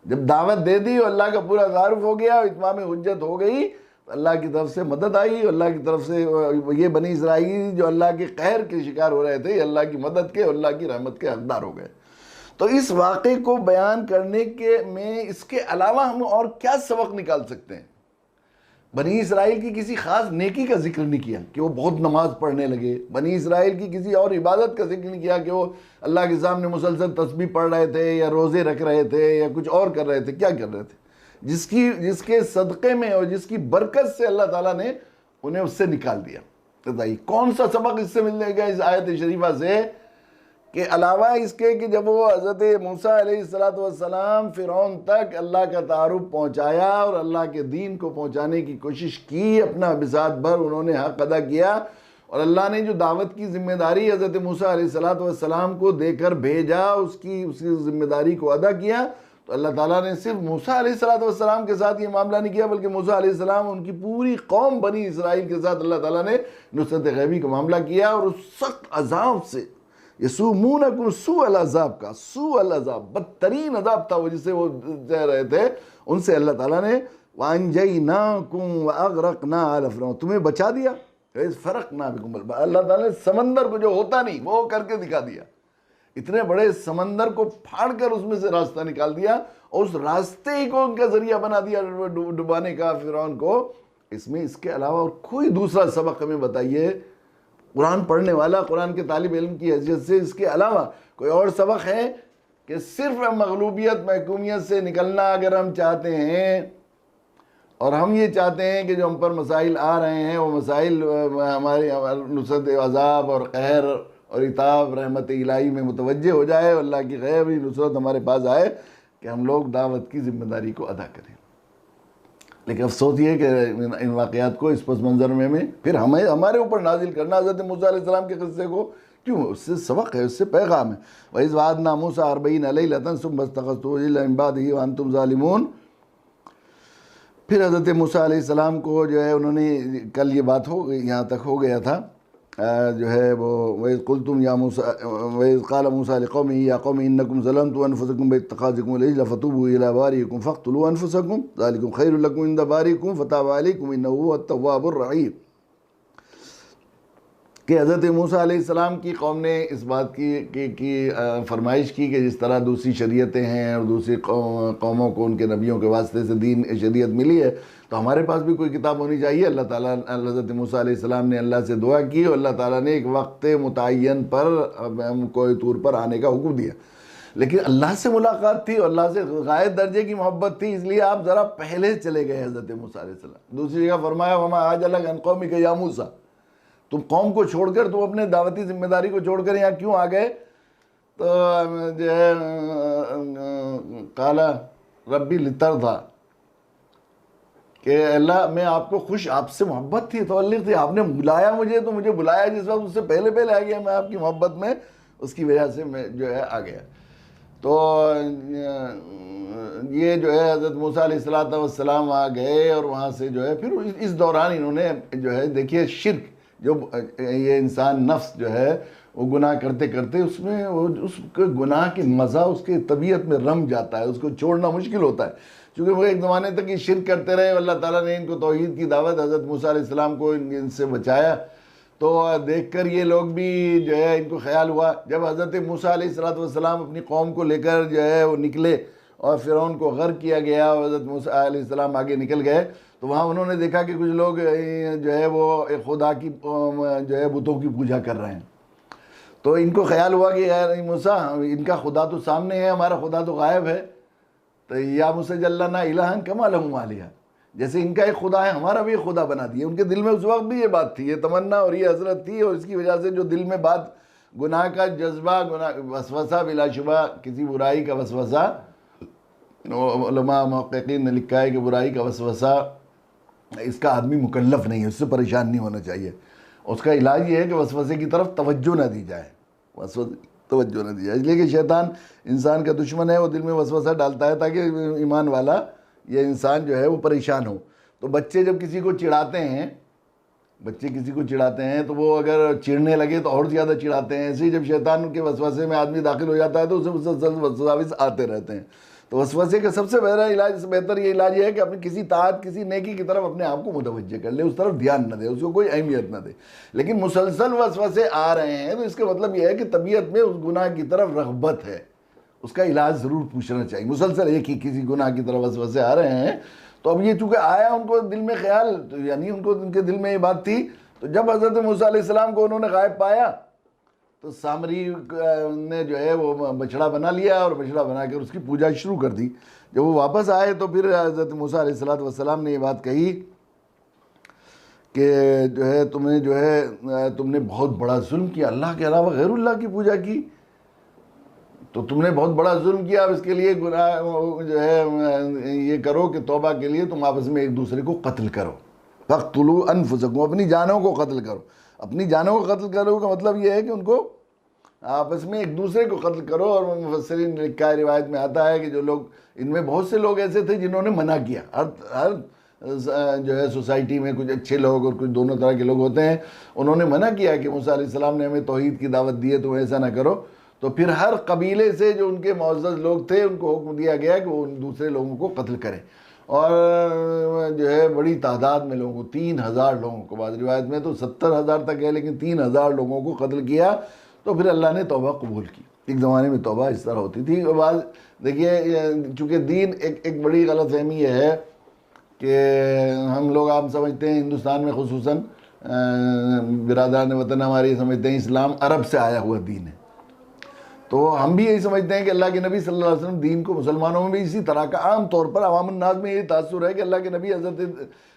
Speaker 1: جب دعوت دے دی اور اللہ کا پورا تعارف ہو گیا اور اتمام حجت ہو گئی، اللہ کی طرف سے مدد آئی، اور اللہ کی طرف سے یہ بنی اسرائیل جو اللہ کے قہر کے شکار ہو رہے تھے، اللہ کی مدد کے اور اللہ کی رحمت کے حقدار ہو گئے۔ تو اس واقعے کو بیان کرنے کے میں اس کے علاوہ ہم اور کیا سبق نکال سکتے ہیں؟ بنی اسرائیل کی کسی خاص نیکی کا ذکر نہیں کیا کہ وہ بہت نماز پڑھنے لگے، بنی اسرائیل کی کسی اور عبادت کا ذکر نہیں کیا کہ وہ اللہ کے سامنے مسلسل تسبیح پڑھ رہے تھے یا روزے رکھ رہے تھے یا کچھ اور کر رہے تھے۔ کیا کر رہے تھے؟ جس کے صدقے میں اور جس کی برکت سے اللہ تعالیٰ نے انہیں اس سے نکال دیا۔ بتائیے کون سا سبق اس سے ملنے گا اس آیت شریفہ سے؟ کہ علاوہ اس کے کہ جب وہ حضرت موسیٰ علیہ السلام فرعون تک اللہ کا تعارف پہنچایا اور اللہ کے دین کو پہنچانے کی کوشش کی، اپنا بساط بھر انہوں نے حق ادا کیا، اور اللہ نے جو دعوت کی ذمہ داری حضرت موسیٰ علیہ السلام کو دے کر بھیجا، اس کی ذمہ داری کو ادا کیا، تو اللہ تعالیٰ نے صرف موسیٰ علیہ السلام کے ساتھ یہ معاملہ نہیں کیا بلکہ موسیٰ علیہ السلام ان کی پوری قوم بنی اسرائیل کے ساتھ اللہ تعالیٰ نے نصرت غیبی کا معاملہ کیا، اور اس سخت عذاب سے، یسومونکم سوء العذاب کا، سوء العذاب بدترین عذاب تھا وہ جسے وہ کہہ رہے تھے، ان سے اللہ تعالیٰ نے وَأَنْجَيْنَاكُمْ وَأَغْرَقْنَا آلَ فِرْعَوْنَ، تمہیں بچا دیا، فَرَقْنَا بِكُمُ، اللہ تعالیٰ نے سمندر کو جو ہوتا نہیں وہ کر کے دکھا دیا، اتنے بڑے سمندر کو پھاڑ کر اس میں سے راستہ نکال دیا، اور اس راستے ہی کو ان کا ذریعہ بنا دیا ڈبانے کا فرعون کو۔ اس میں اس کے علاوہ اور کوئی دوسرا سبق ہمیں بتائیے، قرآن پڑھنے والا، قرآن کے طالب علم کی حیثیت سے اس کے علاوہ کوئی اور سبق ہے؟ کہ صرف مغلوبیت، محکومیت سے نکلنا اگر ہم چاہتے ہیں، اور ہم یہ چاہتے ہیں کہ جو ہم پر مسائل آ رہے ہیں وہ مسائل ہماری نصرت عذاب اور قہر اور عتاب رحمت الہی میں متوجہ ہو جائے، اور اللہ کی غیبی نصرت ہمارے پاس آئے، کہ ہم لوگ دعوت کی ذمہ داری کو ادا کریں۔ لیکن افسوس یہ کہ ان واقعات کو اس پس منظر میں پھر ہمارے اوپر نازل کرنا حضرت موسیٰ علیہ السلام کے قصے کو، کیوں؟ اس سے سبق ہے، اس سے پیغام ہے۔ وَإِذْ وَعَدْنَا مُوسَىٰ 40 لَيْلَةً ثُمَّ اسْتَخَذْتُمُ الْعِجْلَ مِن بَعْدِهِ وَأَنْتُمْ ظَالِمُونَ۔ پھر حضرت موسیٰ علیہ السلام کو جو ہے انہوں نے، کل یہ بات ہو گئی، یہاں تک ہو گیا تھا، جو ہے وہ وَإِذْ قُلْتُمْ يَا مُوسَىٰ وَإِذْ قَالَ مُوسَىٰ لِقَوْمِهِ يَا قَوْمِ إِنَّكُمْ ظَلَمْتُمْ أَنفُسَكُمْ بِاتِّخَاذِكُمُ الْعِجْلَ فَتُوبُوا إِلَىٰ بَارِئِكُمْ فَاقْتُلُوا أَنفُسَكُمْ ذَٰلِكُمْ خَيْرٌ لَكُمْ عِندَ بَارِئِكُمْ فَتَابَ عَلَيْكُمْ إِنَّهُ هُوَ التَّوَّابُ الرَّحِيمُ۔ کہ حضرت موسیٰ علیہ السلام کی قوم نے اس بات کی فرمائش کی کہ جس طرح دوسری شریعتیں ہیں اور دوسری قوموں کو ان کے نبیوں کے واسطے سے دین شریعت ملی ہے، تو ہمارے پاس بھی کوئی کتاب ہونی چاہیے۔ اللہ تعالیٰ، حضرت موسیٰ علیہ السلام نے اللہ سے دعا کی اور اللہ تعالیٰ نے ایک وقت متعین پر کوئی طور پر آنے کا حکم دیا، لیکن اللہ سے ملاقات تھی اور اللہ سے غائب درجے کی محبت تھی، اس لیے آپ ذرا پہلے چلے گئے حضرت موسیٰ علیہ السلام۔ دوسری جگہ فرمایا وَمَا أَعْجَلَكَ عَنْ قَوْمِكَ يَا مُوسَىٰ، تم قوم کو چھوڑ کر، تم اپنے دعوتی ذمہ داری کو چھوڑ کر یہاں کیوں آ گئے؟ تو جو ہے قَالَ رَبِّ لِتَرْضَىٰ، کہ اللہ میں آپ کو خوش، آپ سے محبت تھی، تعلق تھی، آپ نے بلایا مجھے، تو مجھے بلایا جس وقت اس سے پہلے آ گیا میں آپ کی محبت میں، اس کی وجہ سے میں جو ہے آ گیا۔ تو یہ جو ہے حضرت موسیٰ علیہ السلام وہاں گئے اور وہاں سے جو ہے پھر اس دوران انہوں نے جو ہے دیکھیے شرک جو یہ انسان نفس جو ہے وہ گناہ کرتے کرتے اس میں اس کے گناہ کی مزہ اس کے طبیعت میں رم جاتا ہے، اس کو چھوڑنا مشکل ہوتا ہے، چونکہ وہ ایک زمانے تک یہ شرک کرتے رہے، اللہ تعالیٰ نے ان کو توحید کی دعوت حضرت موسیٰ علیہ السلام کو ان سے بچایا، تو دیکھ کر یہ لوگ بھی جو ہے ان کو خیال ہوا، جب حضرت موسیٰ علیہ السلام اپنی قوم کو لے کر جو ہے وہ نکلے اور فرعون کو غرق کیا گیا اور حضرت موسیٰ علیہ السلام آگے نکل گئے، تو وہاں انہوں نے دیکھا کہ کچھ لوگ جو ہے وہ خدا کی جو ہے بتوں کی پوجا کر رہے ہیں، تو ان کو خیال ہوا کہ یار موسیٰ ان کا خدا تو سامنے ہے، ہمارا خدا تو غائب ہے، تو یا موسیٰ جلنا الہن کما لہم آلیہ، جیسے ان کا ایک خدا ہے ہمارا بھی ایک خدا بنا دیا۔ ان کے دل میں اس وقت بھی یہ بات تھی، یہ تمنا اور یہ حسرت تھی، اور اس کی وجہ سے جو دل میں بات گناہ کا جذبہ، وسوسہ، بلا شبہ کسی برائی کا وسوسہ، علماء محققین نے لکھا ہے کہ برائی کا وسوسہ اس کا آدمی مکلف نہیں ہے، اس سے پریشان نہیں ہونا چاہیے، اس کا علاج یہ ہے کہ وسوسے کی طرف توجہ نہ دی جائے، توجہ نہ دی جائے، اس لیے کہ شیطان انسان کا دشمن ہے، وہ دل میں وسوسہ ڈالتا ہے تاکہ ایمان والا یہ انسان جو ہے وہ پریشان ہو۔ تو بچے جب کسی کو چڑھاتے ہیں تو وہ اگر چڑھنے لگے تو اور زیادہ چڑھاتے ہیں، ایسے ہی جب شیطان کے وسوسے میں آدمی داخل ہو جاتا ہے تو اسے مسلسل وساوس آتے رہتے ہیں۔ تو وسوسے کا سب سے بہتر یہ علاج ہے کہ اپنی کسی طاعت، کسی نیکی کی طرف اپنے آپ کو متوجہ کر لے، اس طرف دھیان نہ دے، اس کو کوئی اہمیت نہ دے۔ لیکن مسلسل وسوسے آ رہے ہیں تو اس کا مطلب یہ ہے کہ طبیعت میں اس گناہ کی طرف رغبت ہے، اس کا علاج ضرور پوچھنا چاہیے۔ مسلسل ایک ہی کسی گناہ کی طرف وسوسے آ رہے ہیں تو اب یہ چونکہ آیا ان کو دل میں خیال، یعنی ان کے دل میں یہ بات تھی، تو جب حضرت موسیٰ علیہ السلام کو انہوں نے غائب پایا تو سامری نے جو ہے وہ بچڑا بنا لیا اور بچڑا بنا کر اس کی پوجا شروع کر دی۔ جب وہ واپس آئے تو پھر حضرت موسیٰ علیہ السلام نے یہ بات کہی کہ جو ہے تم نے بہت بڑا ظلم کیا، اللہ کے علاوہ غیر اللہ کی پوجا کی، تو تم نے بہت بڑا ظلم کیا، اب اس کے لیے گناہ جو ہے یہ کرو کہ توبہ کے لیے تم آپس میں ایک دوسرے کو قتل کرو، فَاقْتُلُوا أَنفُسَكُمْ، اپنی جانوں کو قتل کرو۔ اپنی جانوں کو قتل کرو کا مطلب یہ ہے کہ ان کو آپس میں ایک دوسرے کو قتل کرو، اور مفسرین نے لکھا ہے، روایت میں آتا ہے کہ جو لوگ، ان میں بہت سے لوگ ایسے تھے جنہوں نے منع کیا، ہر جو ہے سوسائٹی میں کچھ اچھے لوگ اور کچھ دونوں طرح کے لوگ ہوتے ہیں، انہوں نے منع کیا کہ موسیٰ علیہ السلام نے ہمیں توحید کی دعوت دی ہے تو ایسا نہ کرو، تو پھر ہر قبیلے سے جو ان کے معزز لوگ تھے ان کو حکم دیا گیا کہ وہ دوسرے لوگوں کو قتل کریں، اور جو ہے بڑی تعداد میں لوگوں کو، 3000 لوگوں کو، بعض روایت میں تو 70,000 تک ہے، لیکن 3000 لوگوں کو قتل کیا، تو پھر اللہ نے توبہ قبول کی۔ ایک زمانے میں توبہ اس طرح ہوتی تھی۔ اور بعض دیکھیے چونکہ دین ایک بڑی غلط فہمی یہ ہے کہ ہم لوگ عام سمجھتے ہیں، ہندوستان میں خصوصاً برادران وطن ہمارے سمجھتے ہیں اسلام عرب سے آیا ہوا دین ہے، تو ہم بھی یہی سمجھتے ہیں کہ اللہ کے نبی صلی اللہ علیہ وسلم دین کو، مسلمانوں میں بھی اسی طرح کا عام طور پر عوام الناس میں یہ تاثر ہے کہ اللہ کے نبی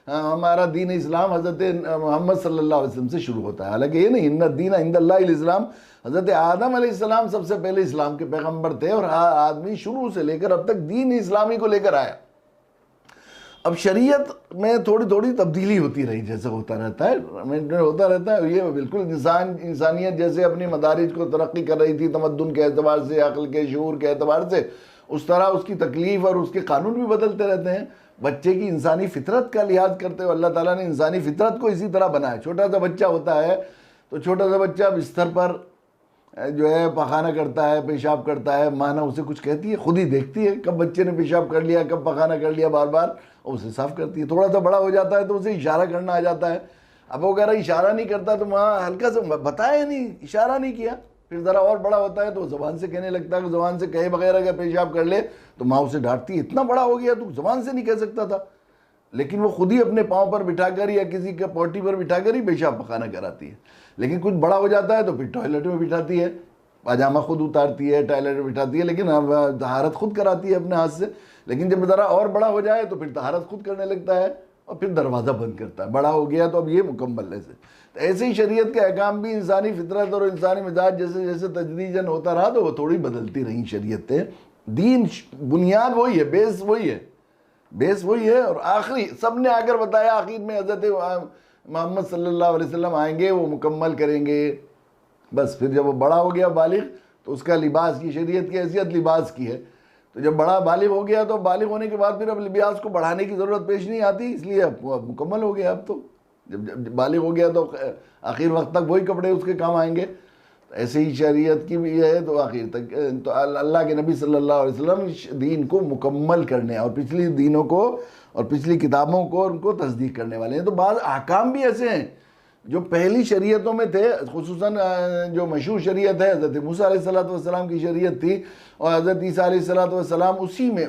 Speaker 1: ہمارا دین اسلام حضرت محمد صلی اللہ علیہ وسلم سے شروع ہوتا ہے، حالانکہ یہ نہیں، ان الدین عند اللہ الاسلام، حضرت آدم علیہ السلام سب سے پہلے اسلام کے پیغمبر تھے، اور آدمی شروع سے لے کر اب تک دین اسلامی کو لے کر آیا۔ اب شریعت میں تھوڑی تھوڑی تبدیلی ہوتی رہی، جیسے ہوتا رہتا ہے، یہ بالکل انسانیت جیسے اپنی مدارج کو ترقی کر رہی تھی تمدن کے اعتبار سے، عقل کے، شعور کے اعتبار سے، اس طرح اس کی تکلیف اور اس کے قانون بھی بدلتے رہتے ہیں۔ بچے کی انسانی فطرت کا لحاظ کرتے ہوئے اللہ تعالیٰ نے انسانی فطرت کو اسی طرح بنایا۔ چھوٹا سا بچہ ہوتا ہے تو چھوٹا سا بچہ بستر پر جو ہے پخانہ کرتا ہے، پیشاب کرتا ہے، ماں نہ اسے کچھ کہتی ہے، خود ہی دیکھتی ہے کب بچے نے پیشاب کر لیا، کب پخانہ کر لیا، بار بار، اور اسے صاف کرتی ہے۔ تھوڑا سا بڑا ہو جاتا ہے تو اسے اشارہ کرنا آ جاتا ہے، اب وہ وغیرہ اشارہ نہیں کرتا تو ماں ہلکا سے بتایا نہیں، اشارہ نہیں کیا، پھر ذرا اور بڑا ہوتا ہے تو زبان سے کہنے لگتا ہے، کہ زبان سے کہے بغیر اگر پیشاب کر لے تو ماں اسے ڈانٹتی ہے، اتنا بڑا ہو گیا تو زبان سے نہیں کہہ سکتا تھا، لیکن وہ خود ہی اپنے پاؤں پر بٹھا کر یا کسی کے پوٹی پر بٹھا کر ہی پیشاب پخانہ کراتی ہے۔ لیکن کچھ بڑا ہو جاتا ہے تو پھر ٹوائلٹ میں بٹھاتی ہے، پاجامہ خود اتارتی ہے، ٹوائلٹ میں بٹھاتی ہے، لیکن طہارت خود کراتی ہے اپنے ہاتھ سے۔ لیکن جب ذرا اور بڑا ہو جائے تو پھر طہارت خود کرنے لگتا ہے اور پھر دروازہ بند کرتا ہے، بڑا ہو گیا تو اب یہ مکمل ہے۔ تو ایسے ہی شریعت کے احکام بھی انسانی فطرت اور انسانی مزاج جیسے جیسے تجدیداً ہوتا رہا تو وہ تھوڑی بدلتی رہیں شریعتیں۔ دین بنیاد وہی ہے، بیس وہی ہے، اور آخری سب نے آ کر بتایا، آخر میں حضرت محمد صلی اللہ علیہ وسلم آئیں گے، وہ مکمل کریں گے۔ بس پھر جب وہ بڑا ہو گیا بالغ تو اس کا لباس کی شریعت کی حیثیت لباس کی ہے. تو جب بڑا بالغ ہو گیا تو بالغ ہونے کے بعد پھر اب لباس کو بڑھانے کی ضرورت پیش نہیں آتی, اس لیے اب مکمل ہو گیا. اب تو جب بالغ ہو گیا تو آخر وقت تک وہی کپڑے اس کے کام آئیں گے. ایسے ہی شریعت کی بھی ہے, تو آخر تک تو اللہ کے نبی صلی اللہ علیہ وسلم دین کو مکمل کرنے اور پچھلی دینوں کو اور پچھلی کتابوں کو ان کو تصدیق کرنے والے ہیں. تو بعض احکام بھی ایسے ہیں جو پہلی شریعتوں میں تھے, خصوصاً جو مشہور شریعت ہے حضرت موسیٰ علیہ السلام کی شریعت تھی, اور حضرت عیسیٰ علیہ السلام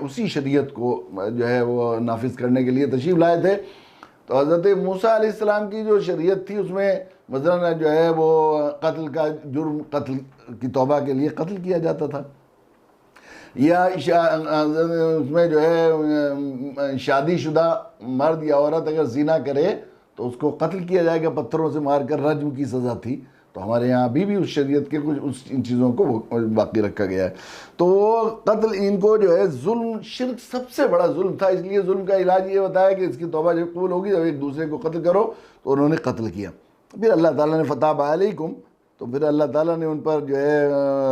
Speaker 1: اسی شریعت کو جو ہے وہ نافذ کرنے کے لیے تشریف لائے تھے. تو حضرت موسیٰ علیہ السلام کی جو شریعت تھی اس میں مثلا جو ہے وہ قتل کا جرم, قتل کی توبہ کے لیے قتل کیا جاتا تھا, یا اس میں جو ہے شادی شدہ مرد یا عورت اگر زنا کرے تو اس کو قتل کیا جائے گا, پتھروں سے مار کر رجم کی سزا تھی. تو ہمارے یہاں ابھی بھی اس شریعت کے کچھ ان چیزوں کو باقی رکھا گیا ہے. تو وہ قتل ان کو جو ہے ظلم, شرک سب سے بڑا ظلم تھا, اس لیے ظلم کا علاج یہ بتایا کہ اس کی توبہ جب قبول ہوگی جب ایک دوسرے کو قتل کرو. تو انہوں نے قتل کیا, پھر اللہ تعالیٰ نے فتاب علیکم, تو پھر اللہ تعالیٰ نے ان پر جو ہے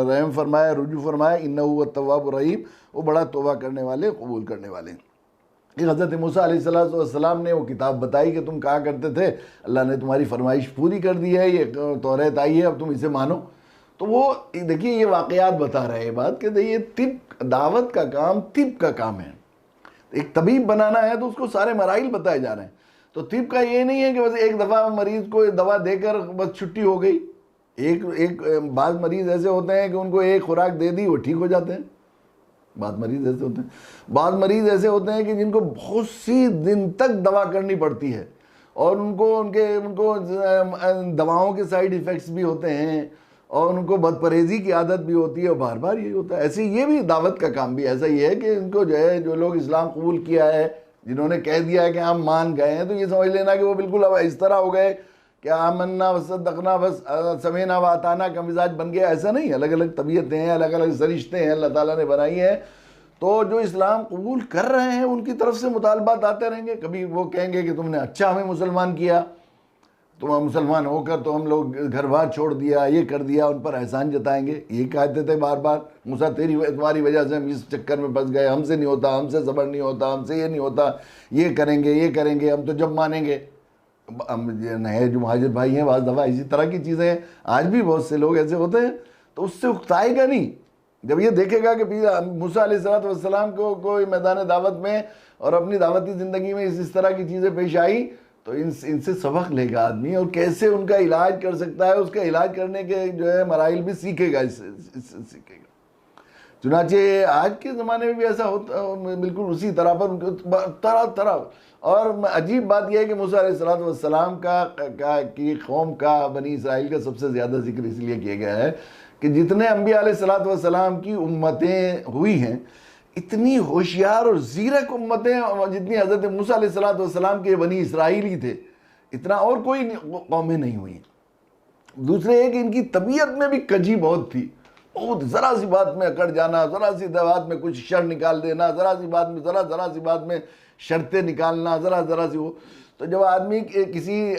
Speaker 1: رحم فرمایا, رجوع فرمایا, انہ هو التواب الرحیم, وہ بڑا توبہ کرنے والے, قبول کرنے والے. حضرت موسیٰ علیہ السلام نے وہ کتاب بتائی کہ تم کہا کرتے تھے اللہ نے تمہاری فرمائش پوری کر دی ہے, یہ توریت آئی ہے, اب تم اسے مانو. تو وہ دیکھیے یہ واقعات بتا رہے ہیں بات کہ یہ طب, دعوت کا کام طب کا کام ہے. ایک طبیب بنانا ہے تو اس کو سارے مراحل بتائے جا رہے ہیں. تو طب کا یہ نہیں ہے کہ بس ایک دفعہ مریض کو دوا دے کر بس چھٹی ہو گئی. بعض مریض ایسے ہوتے ہیں کہ ان کو ایک خوراک دے دی وہ ٹھیک ہو جاتے ہیں. بعض مریض ایسے ہوتے ہیں کہ جن کو بہت سی دن تک دوا کرنی پڑتی ہے, اور ان کو دواؤں کے سائیڈ ایفیکٹس بھی ہوتے ہیں, اور ان کو بد پرہیزی کی عادت بھی ہوتی ہے, اور بار بار یہ ہوتا ہے. ایسے یہ بھی دعوت کا کام بھی ایسا ہی ہے کہ ان کو جو ہے جو لوگ اسلام قبول کیا ہے, جنہوں نے کہہ دیا ہے کہ ہم مان گئے ہیں, تو یہ سمجھ لینا کہ وہ بالکل اب اس طرح ہو گئے کہ آمنا وصدقنا بس سمینا و اطعنا کا مزاج بن گیا. ایسا نہیں, الگ الگ طبیعتیں ہیں, الگ الگ سرشتے ہیں اللہ تعالیٰ نے بنائی ہیں. تو جو اسلام قبول کر رہے ہیں ان کی طرف سے مطالبات آتے رہیں گے. کبھی وہ کہیں گے کہ تم نے اچھا ہمیں مسلمان کیا, تم مسلمان ہو کر تو ہم لوگ گھر بار چھوڑ دیا, یہ کر دیا, ان پر احسان جتائیں گے. یہ کہتے تھے بار بار موسیٰ تمہاری وجہ سے ہم اس چکر میں پھنس گئے, ہم سے نہیں ہوتا, ہم سے صبر نہیں ہوتا, ہم سے یہ نہیں ہوتا, یہ کریں گے, ہم تو جب مانیں گے. ہم نئے جو مہاجر بھائی ہیں بعض دفعہ اسی طرح کی چیزیں ہیں, آج بھی بہت سے لوگ ایسے ہوتے ہیں. تو اس سے اکتائے گا نہیں. جب یہ دیکھے گا کہ موسیٰ علیہ السلام کو کوئی میدان دعوت میں اور اپنی دعوتی زندگی میں اس طرح کی چیزیں پیش آئی, تو ان سے سبق لے گا آدمی, اور کیسے ان کا علاج کر سکتا ہے, اس کا علاج کرنے کے جو ہے مراحل بھی سیکھے گا, اس سے سیکھے گا. چنانچہ آج کے زمانے میں بھی ایسا ہوتا, بالکل اسی طرح پر طرح. اور عجیب بات یہ ہے کہ موسیٰ علیہ السلام کی قوم کا, بنی اسرائیل کا سب سے زیادہ ذکر اس لیے کیا گیا ہے کہ جتنے انبیاء علیہ السلام کی امتیں ہوئی ہیں, اتنی ہوشیار اور زیرک امتیں جتنی حضرت موسیٰ علیہ السلام کے بنی اسرائیلی تھے, اتنا اور کوئی قومیں نہیں ہوئیں. دوسرے ہے کہ ان کی طبیعت میں بھی کجی بہت تھی, بہت ذرا سی بات میں اکڑ جانا, ذرا سی بات میں کچھ شر نکال دینا, ذرا سی بات میں شرطیں نکالنا, ذرا سی وہ. تو جب آدمی کسی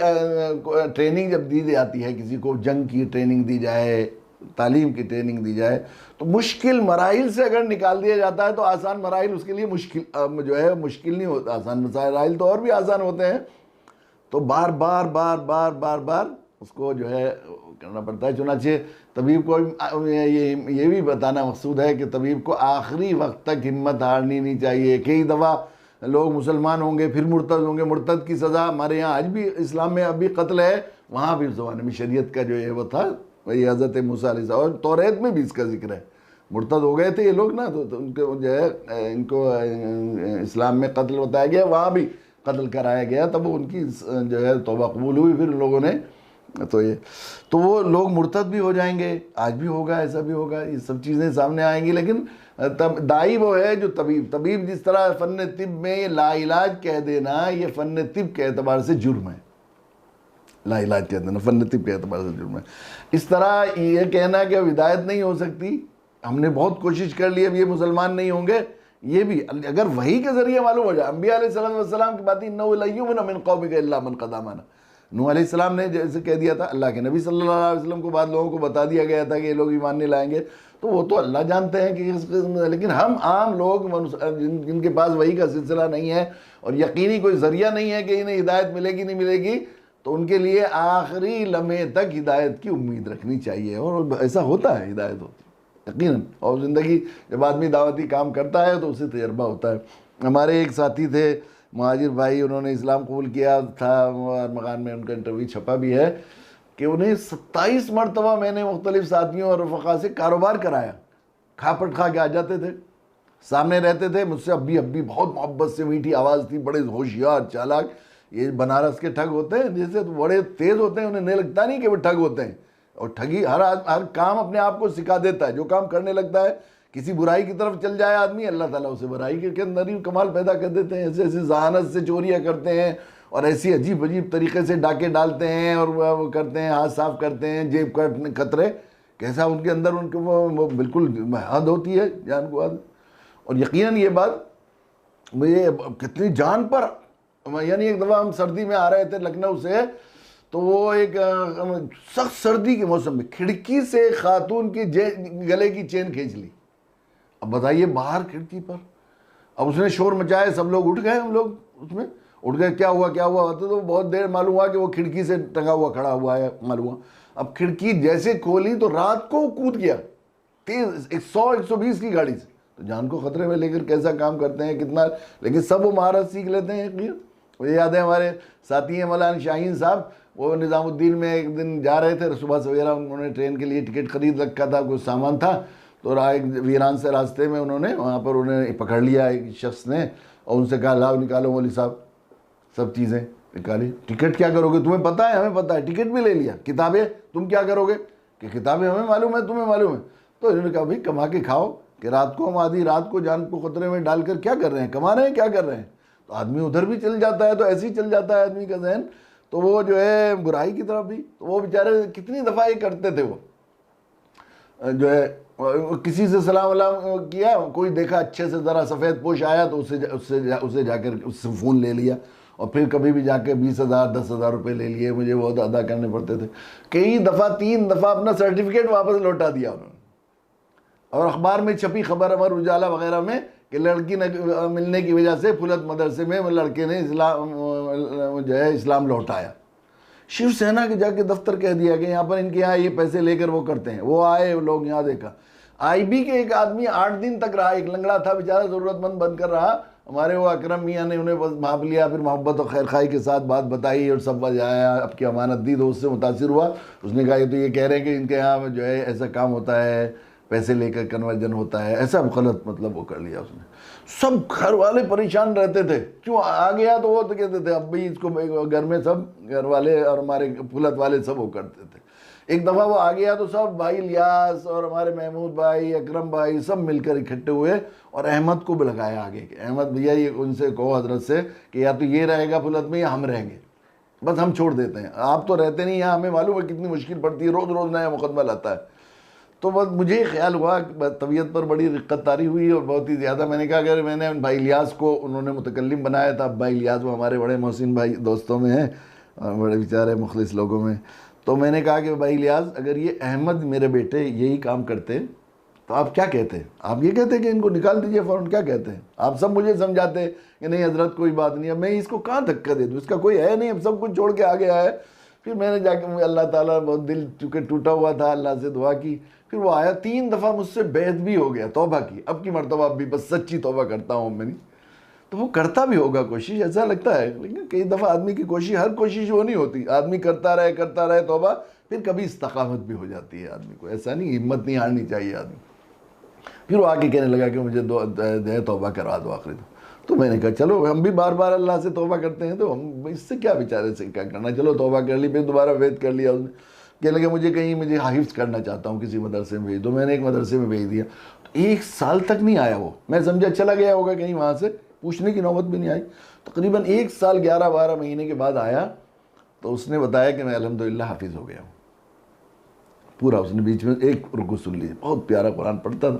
Speaker 1: ٹریننگ جب دی جاتی ہے, کسی کو جنگ کی ٹریننگ دی جائے, تعلیم کی ٹریننگ دی جائے, تو مشکل مراحل سے اگر نکال دیا جاتا ہے تو آسان مراحل اس کے لیے مشکل نہیں ہوتا, آسان مراحل تو اور بھی آسان ہوتے ہیں. تو بار بار اس کو جو ہے کرنا پڑتا ہے. چنانچہ طبیب کو یہ بھی بتانا مقصود ہے کہ طبیب کو آخری وقت تک ہمت ہارنی نہیں چاہیے. کئی دفعہ لوگ مسلمان ہوں گے پھر مرتد ہوں گے, مرتد کی سزا ہمارے یہاں آج بھی اسلام میں ابھی قتل ہے, وہاں بھی اس زمانے میں شریعت کا جو ہے وہ تھا, وہی حضرت موسیٰ علیہ السلام, اور توریت میں بھی اس کا ذکر ہے. مرتد ہو گئے تھے یہ لوگ نا, تو ان کو جو ہے ان کو اسلام میں قتل بتایا گیا, وہاں بھی قتل کرایا گیا, تب ان کی جو ہے توبہ قبول ہوئی پھر لوگوں نے. تو وہ لوگ مرتد بھی ہو جائیں گے, آج بھی ہوگا, ایسا بھی ہوگا, یہ سب چیزیں سامنے آئیں گی. لیکن دائی وہ ہے جو طبیب جس طرح فن طب میں یہ لا علاج کہہ دینا, یہ فن طب کے اعتبار سے جرم ہے. لا علاج کہہ دینا فن طب کے اعتبار سے جرم ہے. اس طرح یہ کہنا کہ اب ہدایت نہیں ہو سکتی, ہم نے بہت کوشش کر لی, اب یہ مسلمان نہیں ہوں گے, یہ بھی اگر وحی کے ذریعے معلوم ہو جائے. انبیاء علیہ السلام کی بات انہ لا یؤمن من قومک الا من قد آمن, نوح علیہ السلام نے جیسے کہہ دیا تھا، اللہ کے نبی صلی اللہ علیہ وسلم کو بعد لوگوں کو بتا دیا گیا تھا کہ یہ لوگ ایمان نہیں لائیں گے، تو وہ تو اللہ جانتے ہیں کہ اس قسم سے، لیکن ہم عام لوگ جن کے پاس وحی کا سلسلہ نہیں ہے اور یقینی کوئی ذریعہ نہیں ہے کہ انہیں ہدایت ملے گی نہیں ملے گی، تو ان کے لیے آخری لمحے تک ہدایت کی امید رکھنی چاہیے، اور ایسا ہوتا ہے، ہدایت ہوتی ہے یقیناً۔ اور زندگی جب آدمی دعوتی کام کرتا ہے تو اسے تجربہ ہوتا ہے۔ ہمارے ایک ساتھی تھے مہاجر بھائی، انہوں نے اسلام قبول کیا تھا، اور مکان میں ان کا انٹرویو چھپا بھی ہے کہ انہیں 27 مرتبہ میں نے مختلف ساتھیوں اور رفقا سے کاروبار کرایا، کھا پٹ کھا کے آ جاتے تھے، سامنے رہتے تھے مجھ سے، اب بھی بہت محبت سے، میٹھی آواز تھی، بڑے ہوشیار چالاک، یہ بنارس کے ٹھگ ہوتے ہیں جیسے بڑے تیز ہوتے ہیں، انہیں نہیں لگتا نہیں کہ وہ ٹھگ ہوتے ہیں، اور ٹھگی ہر کام اپنے آپ کو سکھا دیتا ہے، جو کام کرنے لگتا ہے، کسی برائی کی طرف چل جائے آدمی، اللہ تعالیٰ اسے برائی کے اندر ہی کمال پیدا کر دیتے ہیں، ایسے ایسے ذہانت سے چوریاں کرتے ہیں، اور ایسی عجیب طریقے سے ڈاکے ڈالتے ہیں، اور وہ کرتے ہیں، ہاتھ صاف کرتے ہیں، جیب قطرے، کیسا ان کے اندر ان کے وہ بالکل حد ہوتی ہے، جان کو حد۔ اور یقیناً یہ بات مجھے کتنی جان پر، یعنی ایک دفعہ ہم سردی میں آ رہے تھے لکھنؤ سے، تو وہ ایک سخت سردی کے موسم میں کھڑکی سے خاتون کی گلے کی چین کھینچ لی، اب بتائیے باہر کھڑکی پر، اب اس نے شور مچایا، سب لوگ اٹھ گئے، ہم لوگ اس میں اٹھ گئے، کیا ہوا تو بہت دیر معلوم ہوا کہ وہ کھڑکی سے ٹنگا ہوا کھڑا ہوا ہے، معلوم ہوا، اب کھڑکی جیسے کھولی تو رات کو کود گیا تیز 100-120 کی گاڑی سے، تو جان کو خطرے میں لے کر کیسا کام کرتے ہیں کتنا، لیکن سب وہ مہارت سیکھ لیتے ہیں یقین۔ مجھے یاد ہے ہمارے ساتھی ہیں مولانا شاہین صاحب، وہ نظام الدین میں ایک دن جا رہے تھے، صبح سویرا انہوں نے ٹرین کے لیے ٹکٹ خرید رکھا تھا، کوئی سامان تھا، تو ایک ویران سے راستے میں انہوں نے وہاں پر انہیں پکڑ لیا ایک شخص نے، اور ان سے کہا لاؤ نکالو مولوی صاحب، سب چیزیں نکالی، ٹکٹ کیا کرو گے، تمہیں پتہ ہے، ہمیں پتہ ہے، ٹکٹ بھی لے لیا، کتابیں تم کیا کرو گے، کہ کتابیں ہمیں معلوم ہے تمہیں معلوم ہے، تو انہوں نے کہا بھائی کما کے کھاؤ، کہ رات کو ہم آدھی رات کو جان کو خطرے میں ڈال کر کیا کر رہے ہیں، کما رہے ہیں، کیا کر رہے ہیں، تو آدمی ادھر بھی چل جاتا ہے، تو ایسے ہی چل جاتا ہے آدمی کا ذہن، تو وہ جو ہے برائی کی طرف بھی، تو وہ بیچارے کتنی دفعہ یہ کرتے تھے، وہ جو ہے کسی سے سلام علام کیا، کوئی دیکھا اچھے سے ذرا سفید پوش آیا تو اسے جا کر اس سے فون لے لیا، اور پھر کبھی بھی جا کے 20,000 10,000 روپے لے لیے، مجھے بہت ادا کرنے پڑتے تھے، کئی دفعہ 3 دفعہ اپنا سرٹیفکیٹ واپس لوٹا دیا انہوں نے، اور اخبار میں چھپی خبر امر اجالا وغیرہ میں کہ لڑکی ملنے کی وجہ سے پھلت مدرسے میں لڑکے نے اسلام لوٹایا، شیو سینا کے جا کے دفتر کہہ دیا کہ یہاں پر ان کے یہاں یہ پیسے لے کر وہ کرتے ہیں، وہ آئے لوگ یہاں دیکھا، آئی بی کے ایک آدمی 8 دن تک رہا، ایک لنگڑا تھا بیچارہ ضرورت مند بن کر رہا، ہمارے وہ اکرم میاں نے انہیں بس بھانپ لیا، پھر محبت و خیر خواہی کے ساتھ بات بتائی اور سب بجایا، اب کی امانت دی، تو اس سے متاثر ہوا، اس نے کہا یہ تو یہ کہہ رہے ہیں کہ ان کے یہاں جو ہے ایسا کام ہوتا ہے، پیسے لے کر کنورجن ہوتا ہے، ایسا غلط مطلب وہ کر لیا اس نے، سب گھر والے پریشان رہتے تھے، کیوں آ گیا، تو وہ تو کہتے تھے اب بھی اس کو گھر میں سب گھر والے اور ہمارے پھلت والے سب وہ کرتے تھے، ایک دفعہ وہ آ گیا تو سب بھائی الیاس اور ہمارے محمود بھائی اکرم بھائی سب مل کر اکٹھے ہوئے، اور احمد کو بلغایا آگے کہ احمد بھیا یہ ان سے کہو حضرت سے کہ یا تو یہ رہے گا پھلت میں یا ہم رہیں گے، بس ہم چھوڑ دیتے ہیں، آپ تو رہتے نہیں یہاں، ہمیں معلوم ہے کتنی مشکل پڑتی ہے، روز روز نیا مقدمہ لاتا ہے، تو بس مجھے خیال ہوا کہ طبیعت پر بڑی رقت طاری ہوئی اور بہت ہی زیادہ، میں نے کہا اگر میں نے بھائی الیاس کو انہوں نے متکلم بنایا تھا، بھائی الیاس وہ ہمارے بڑے محسن بھائی دوستوں میں ہیں اور بڑے بیچارے مخلص لوگوں میں، تو میں نے کہا کہ بھائی الیاس اگر یہ احمد میرے بیٹے یہی کام کرتے تو آپ کیا کہتے ہیں، آپ یہ کہتے کہ ان کو نکال دیجئے فوراً، کیا کہتے ہیں آپ، سب مجھے سمجھاتے کہ نہیں حضرت کوئی بات نہیں، اب میں اس کو کہاں دھکا دے دوں، اس کا کوئی ہے نہیں، اب سب کچھ چھوڑ کے آ گیا ہے، پھر میں نے جا کے اللہ تعالیٰ بہت دل چونکہ ٹوٹا ہوا تھا، اللہ سے دعا کی، پھر وہ آیا 3 دفعہ مجھ سے بیعت بھی ہو گیا، توبہ کی، اب کی مرتبہ اب بھی بس سچی توبہ کرتا ہوں میں نہیں، تو وہ کرتا بھی ہوگا کوشش، ایسا لگتا ہے، لیکن کئی دفعہ آدمی کی کوشش، ہر کوشش وہ نہیں ہوتی، آدمی کرتا رہے توبہ، پھر کبھی استقامت بھی ہو جاتی ہے آدمی کو، ایسا نہیں، ہمت نہیں ہارنی چاہیے آدمی، پھر وہ آگے کہنے لگا کہ مجھے دے توبہ کروا دو آخری تو میں نے کہا چلو ہم بھی بار بار اللہ سے توبہ کرتے ہیں، تو ہم اس سے کیا بیچارے سے کیا کرنا، چلو توبہ کر لی، پھر دوبارہ وید کر لیا اس نے، کہنے لگے مجھے حفظ کرنا چاہتا ہوں، کسی مدرسے میں بھیج دو، میں نے ایک مدرسے میں بھیج دیا، 1 سال تک نہیں آیا وہ، میں سمجھا چلا گیا ہوگا کہیں، وہاں سے پوچھنے کی نوبت بھی نہیں آئی، تقریباً 1 سال 11-12 مہینے کے بعد آیا، تو اس نے بتایا کہ میں الحمدللہ حافظ ہو گیا ہوں، پورا اس نے بیچ میں ایک رکوع سن لی، بہت پیارا قرآن پڑھتا تھا.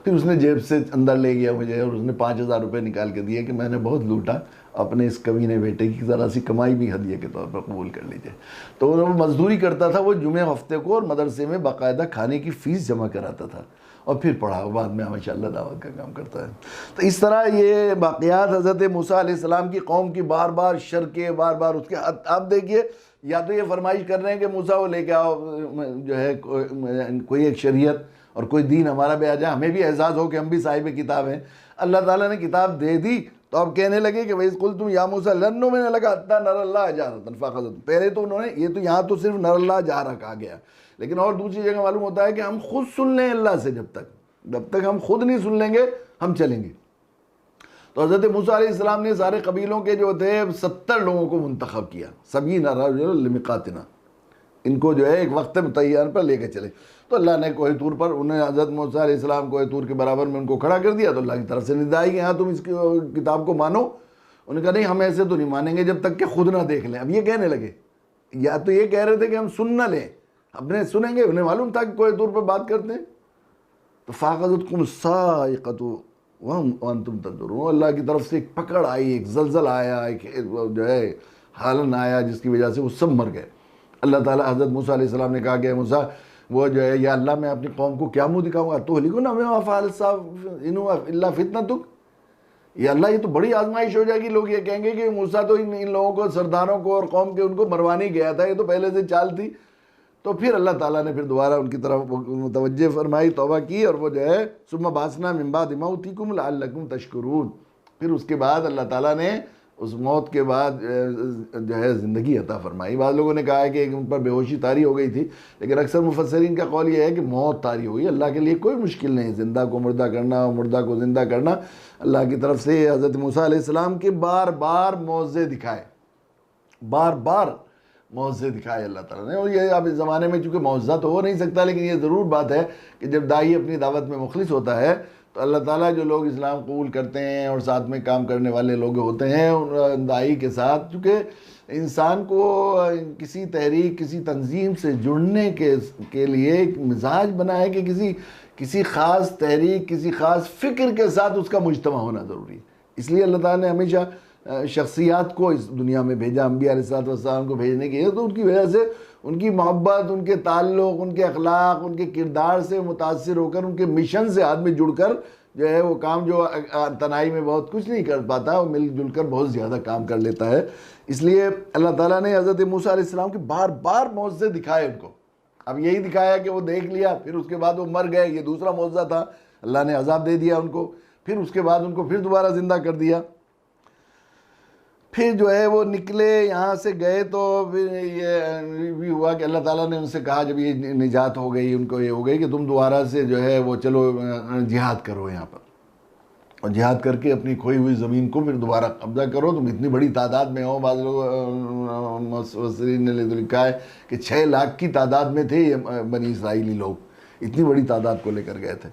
Speaker 1: پھر اس نے جیب سے اندر لے گیا مجھے اور اس نے 5,000 روپے نکال کے دیے کہ میں نے بہت لوٹا، اپنے اس کمینے بیٹے کی ذرا سی کمائی بھی ہدیے کے طور پر قبول کر لیجیے. تو وہ مزدوری کرتا تھا، وہ جمعہ ہفتے کو، اور مدرسے میں باقاعدہ کھانے کی فیس جمع کراتا تھا اور پھر پڑھا، بعد میں ماشاءاللہ دعوت کا کام کرتا ہے. تو اس طرح یہ واقعات حضرت موسیٰ علیہ السلام کی قوم کی بار بار شرکے، بار بار اس کے آپ دیکھیے، یا تو یہ فرمائش کر رہے ہیں کہ موسیٰ وہ لے کے آؤ جو ہے کوئی ایک شریعت اور کوئی دین ہمارا بھی آ جائے، ہمیں بھی احساس ہو کہ ہم بھی صاحب کتاب ہیں. اللہ تعالیٰ نے کتاب دے دی تو اب کہنے لگے کہ وَإِذْ قُلْتُمْ يَا مُوسَىٰ لَن نُؤْمِنَ لَكَ حَتَّىٰ نَرَى اللَّهَ جَهْرَةً فَأَخَذَتْكُمْ. پہلے تو انہوں نے یہ تو یہاں تو صرف نَرَى اللَّهَ جَهْرَةً کہا گیا، لیکن اور دوسری جگہ معلوم ہوتا ہے کہ ہم خود سن لیں اللہ سے، جب تک ہم خود نہیں سن لیں گے ہم چلیں گے. تو حضرت موسیٰ علیہ السلام نے سارے قبیلوں کے جو تھے 70 لوگوں کو منتخب کیا، 70 رجلا لمیقاتنا، ان کو جو ہے ایک وقت متعین پر لے کے چلے. تو اللہ نے کوہ طور پر انہیں حضرت موسیٰ علیہ السلام کوہ طور کے برابر میں ان کو کھڑا کر دیا. تو اللہ کی طرف سے ندا آئی کہ ہاں تم اس کتاب کو مانو. انہوں نے کہا نہیں، ہم ایسے تو نہیں مانیں گے جب تک کہ خود نہ دیکھ لیں. اب یہ کہنے لگے، یا تو یہ کہہ رہے تھے کہ ہم سن نہ لیں، اپنے سنیں گے، انہیں معلوم تھا کہ کوہ طور پر بات کرتے ہیں. تو فَأَخَذَتْكُمُ الصَّاعِقَةُ وَأَنْتُمْ تَنظُرُونَ. اللہ کی طرف سے ایک پکڑ آئی، ایک زلزلہ آیا، ایک جو ہے حالن آیا، جس کی وجہ سے وہ سب مر گئے. اللہ تعالیٰ حضرت موسیٰ علیہ السلام نے کہا کہ موسیٰ وہ جو ہے، یا اللہ میں اپنی قوم کو کیا منہ دکھاؤں گا؟ تُہْلِكُنَا بِمَا فَعَلَ السَّفِهَاءُ إِلَّا فِتْنَتُكَ. یا اللہ یہ تو بڑی آزمائش ہو جائے گی. لوگ یہ کہیں گے کہ موسیٰ تو ان لوگوں کو، سرداروں کو اور قوم کے، ان کو مروانے گیا تھا، یہ تو پہلے سے چال تھی. تو پھر اللہ تعالیٰ نے پھر دوبارہ ان کی طرف متوجہ فرمائی، توبہ کی، اور وہ جو ہے ثُمَّ بَعَثْنَا مِن بَعْدِ مَوْتِكُمْ لَعَلَّكُمْ تَشْكُرُونَ. پھر اس کے بعد اللہ تعالیٰ نے اس موت کے بعد جو ہے زندگی عطا فرمائی. بعض لوگوں نے کہا ہے کہ ان پر بے ہوشی طاری ہو گئی تھی، لیکن اکثر مفسرین کا قول یہ ہے کہ موت طاری ہوئی. اللہ کے لیے کوئی مشکل نہیں، زندہ کو مردہ کرنا اور مردہ کو زندہ کرنا. اللہ کی طرف سے حضرت موسیٰ علیہ السلام کے بار بار معجزے دکھائے، بار بار معجزے دکھائے اللہ تعالیٰ نے. اور یہ اب اس زمانے میں چونکہ معجزہ تو ہو نہیں سکتا، لیکن یہ ضرور بات ہے کہ جب داعی اپنی دعوت میں مخلص ہوتا ہے تو اللہ تعالیٰ جو لوگ اسلام قبول کرتے ہیں اور ساتھ میں کام کرنے والے لوگ ہوتے ہیں ان داعی کے ساتھ، چونکہ انسان کو کسی تحریک، کسی تنظیم سے جڑنے کے لیے ایک مزاج بنا ہے کہ کسی خاص تحریک، کسی خاص فکر کے ساتھ اس کا مجتمع ہونا ضروری ہے. اس لیے اللہ تعالیٰ نے ہمیشہ شخصیات کو اس دنیا میں بھیجا، انبیاء علیہ السلام کو بھیجنے کی ہے. تو ان کی وجہ سے ان کی محبت، ان کے تعلق، ان کے اخلاق، ان کے کردار سے متاثر ہو کر، ان کے مشن سے آدمی جڑ کر جو ہے وہ کام جو تنہائی میں بہت کچھ نہیں کر پاتا، وہ مل جل کر بہت زیادہ کام کر لیتا ہے. اس لیے اللہ تعالیٰ نے حضرت موسیٰ علیہ السلام کے بار بار معجزے دکھائے ان کو. اب یہی دکھایا کہ وہ دیکھ لیا، پھر اس کے بعد وہ مر گئے، یہ دوسرا معجزہ تھا. اللہ نے عذاب دے دیا ان کو، پھر اس کے بعد ان کو پھر دوبارہ زندہ کر دیا. پھر جو ہے وہ نکلے، یہاں سے گئے، تو پھر یہ بھی ہوا کہ اللہ تعالیٰ نے ان سے کہا جب یہ نجات ہو گئی، ان کو یہ ہو گئی کہ تم دوبارہ سے جو ہے وہ چلو جہاد کرو یہاں پر، اور جہاد کر کے اپنی کھوئی ہوئی زمین کو پھر دوبارہ قبضہ کرو. تم اتنی بڑی تعداد میں ہو. بعض لوگ مفسرین نے لکھا ہے کہ 6 لاکھ کی تعداد میں تھے یہ بنی اسرائیلی لوگ، اتنی بڑی تعداد کو لے کر گئے تھے.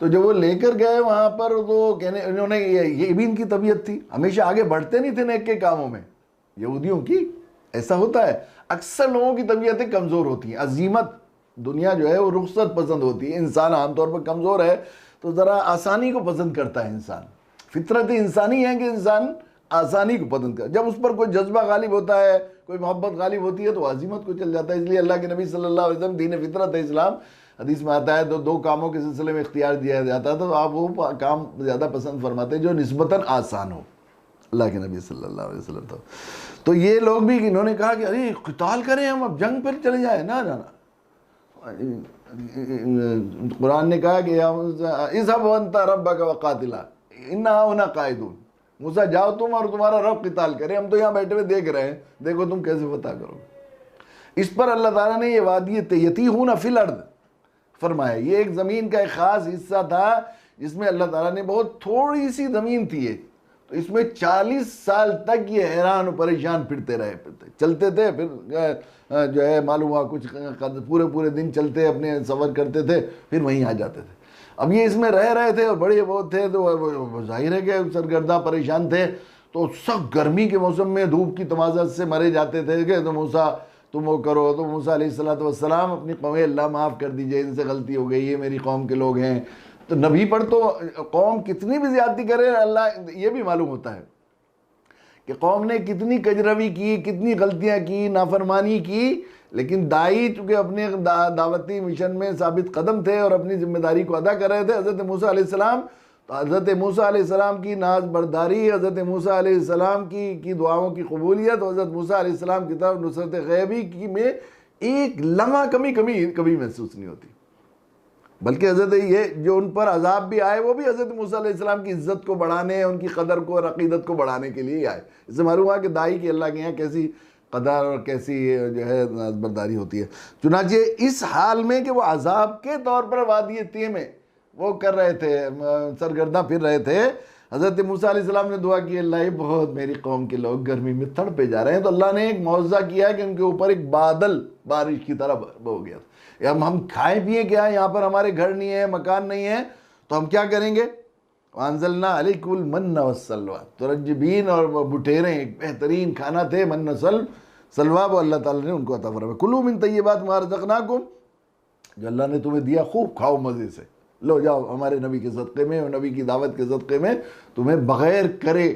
Speaker 1: تو جب وہ لے کر گئے وہاں پر تو انہوں نے یہ بھی ان کی طبیعت تھی، ہمیشہ آگے بڑھتے نہیں تھے نیک کے کاموں میں. یہودیوں کی ایسا ہوتا ہے، اکثر لوگوں کی طبیعتیں کمزور ہوتی ہیں. عزیمت دنیا جو ہے وہ رخصت پسند ہوتی ہے. انسان عام طور پر کمزور ہے تو ذرا آسانی کو پسند کرتا ہے. انسان فطرت انسانی ہے کہ انسان آسانی کو پسند کرتا ہے. جب اس پر کوئی جذبہ غالب ہوتا ہے، کوئی محبت غالب ہوتی ہے تو عزیمت کو چل جاتا ہے. اس لیے اللہ کے نبی صلی اللہ علیہ وسلم دین فطرت ہے اسلام، حدیث میں آتا ہے دو کاموں کے سلسلے میں اختیار دیا جاتا ہے تو آپ وہ کام زیادہ پسند فرماتے ہیں جو نسبتاً آسان ہو. اللہ کے نبی صلی اللہ علیہ وسلم تو یہ لوگ بھی انہوں نے کہا کہ ارے قتال کریں ہم، اب جنگ پر چلے جائیں. نہ قرآن نے کہا کہ اذهب وانت ربك وقاتلا انا هنا قاعدون. موسیٰ جاؤ تم اور تمہارا رب قتال کرے، ہم تو یہاں بیٹھے ہوئے دیکھ رہے ہیں، دیکھو تم کیسے فتح کرو. اس پر اللہ تعالیٰ نے یہ وادی یتیہون فی الارض فرمایا. یہ ایک زمین کا ایک خاص حصہ تھا جس میں اللہ تعالیٰ نے بہت تھوڑی سی زمین تھی یہ، تو اس میں 40 سال تک یہ حیران و پریشان پھرتے رہے، چلتے تھے. پھر جو ہے معلوم ہوا کچھ پورے دن چلتے، اپنے سفر کرتے تھے، پھر وہیں آ جاتے تھے. اب یہ اس میں رہ رہے تھے اور بڑے بہت تھے تو ظاہر ہے کہ سرگردہ پریشان تھے. تو سخت گرمی کے موسم میں دھوپ کی تمازت سے مرے جاتے تھے کہ تو موسیٰ تم وہ کرو. تو موسیٰ علیہ السلام اپنی قوم اللہ معاف کر دیجئے، ان سے غلطی ہو گئی، یہ میری قوم کے لوگ ہیں. تو نبی پر تو قوم کتنی بھی زیادتی کرے، اللہ یہ بھی معلوم ہوتا ہے کہ قوم نے کتنی کجروی کی، کتنی غلطیاں کی، نافرمانی کی، لیکن دائی چونکہ اپنے دعوتی مشن میں ثابت قدم تھے اور اپنی ذمہ داری کو ادا کر رہے تھے. حضرت موسیٰ علیہ السلام، تو حضرت موسیٰ علیہ السلام کی ناز برداری، حضرت موسیٰ علیہ السلام کی دعاؤں کی قبولیت، حضرت موسیٰ علیہ السلام کی طرف نصرت غیبی کی میں ایک لمحہ کمی محسوس نہیں ہوتی. بلکہ حضرت یہ جو ان پر عذاب بھی آئے وہ بھی حضرت موسیٰ علیہ السلام کی عزت کو بڑھانے، ان کی قدر کو اور عقیدت کو بڑھانے کے لیے ہی آئے. اس سے معلوم ہوا کہ دائی کی اللہ کے یہاں کیسی قدر اور کیسی جو ہے نازبرداری ہوتی ہے. چنانچہ اس حال میں کہ وہ عذاب کے طور پر وادی تیہ میں وہ کر رہے تھے، سرگرداں پھر رہے تھے، حضرت موسیٰ علیہ السلام نے دعا کی، اللہ یہ بہت میری قوم کے لوگ گرمی میں تڑپے جا رہے ہیں. تو اللہ نے ایک معجزہ کیا کہ ان کے اوپر ایک بادل بارش کی طرح ہو گیا. ہم کھائیں پیئیں کیا، یہاں پر ہمارے گھر نہیں ہے، مکان نہیں ہے، تو ہم کیا کریں گے؟ وَأَنزَلْنَا عَلَيْكُمُ الْمَنَّ وَالسَّلْوَىٰ. تو رجبین اور بٹیریں ایک بہترین کھانا تھے، من سلوا، وہ اللہ تعالیٰ نے ان کو عطا فرمایا. کُلُوا مِن طَیِّبَاتِ مَا رَزَقْنَاکُمْ، جو اللہ نے تمہیں دیا خوب کھاؤ مزے سے. لو جاؤ ہمارے نبی کے صدقے میں اور نبی کی دعوت کے صدقے میں تمہیں بغیر کرے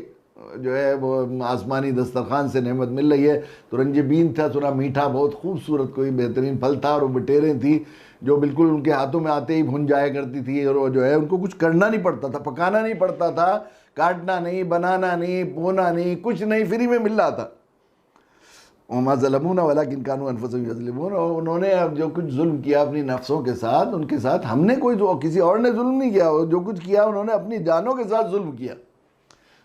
Speaker 1: جو ہے وہ آسمانی دسترخوان سے نعمت مل رہی ہے. تو رنجبین تھا، سنا میٹھا، بہت خوبصورت کوئی بہترین پھل تھا، اور وہ بٹیریں تھیں جو بالکل ان کے ہاتھوں میں آتے ہی بھن جایا کرتی تھی، اور وہ جو ہے ان کو کچھ کرنا نہیں پڑتا تھا، پکانا نہیں پڑتا تھا، کاٹنا نہیں، بنانا نہیں، بونا نہیں، کچھ نہیں، فری میں مل رہا تھا. وَمَا ظَلَمُونَا وَلَٰكِنْ كَانُوا أَنفُسَهُمْ يَظْلِمُونَ. اور انہوں نے اب جو کچھ ظلم کیا اپنی نفسوں کے ساتھ، ان کے ساتھ ہم نے کوئی کسی اور نے ظلم نہیں کیا، جو کچھ کیا انہوں نے اپنی جانوں کے ساتھ ظلم کیا.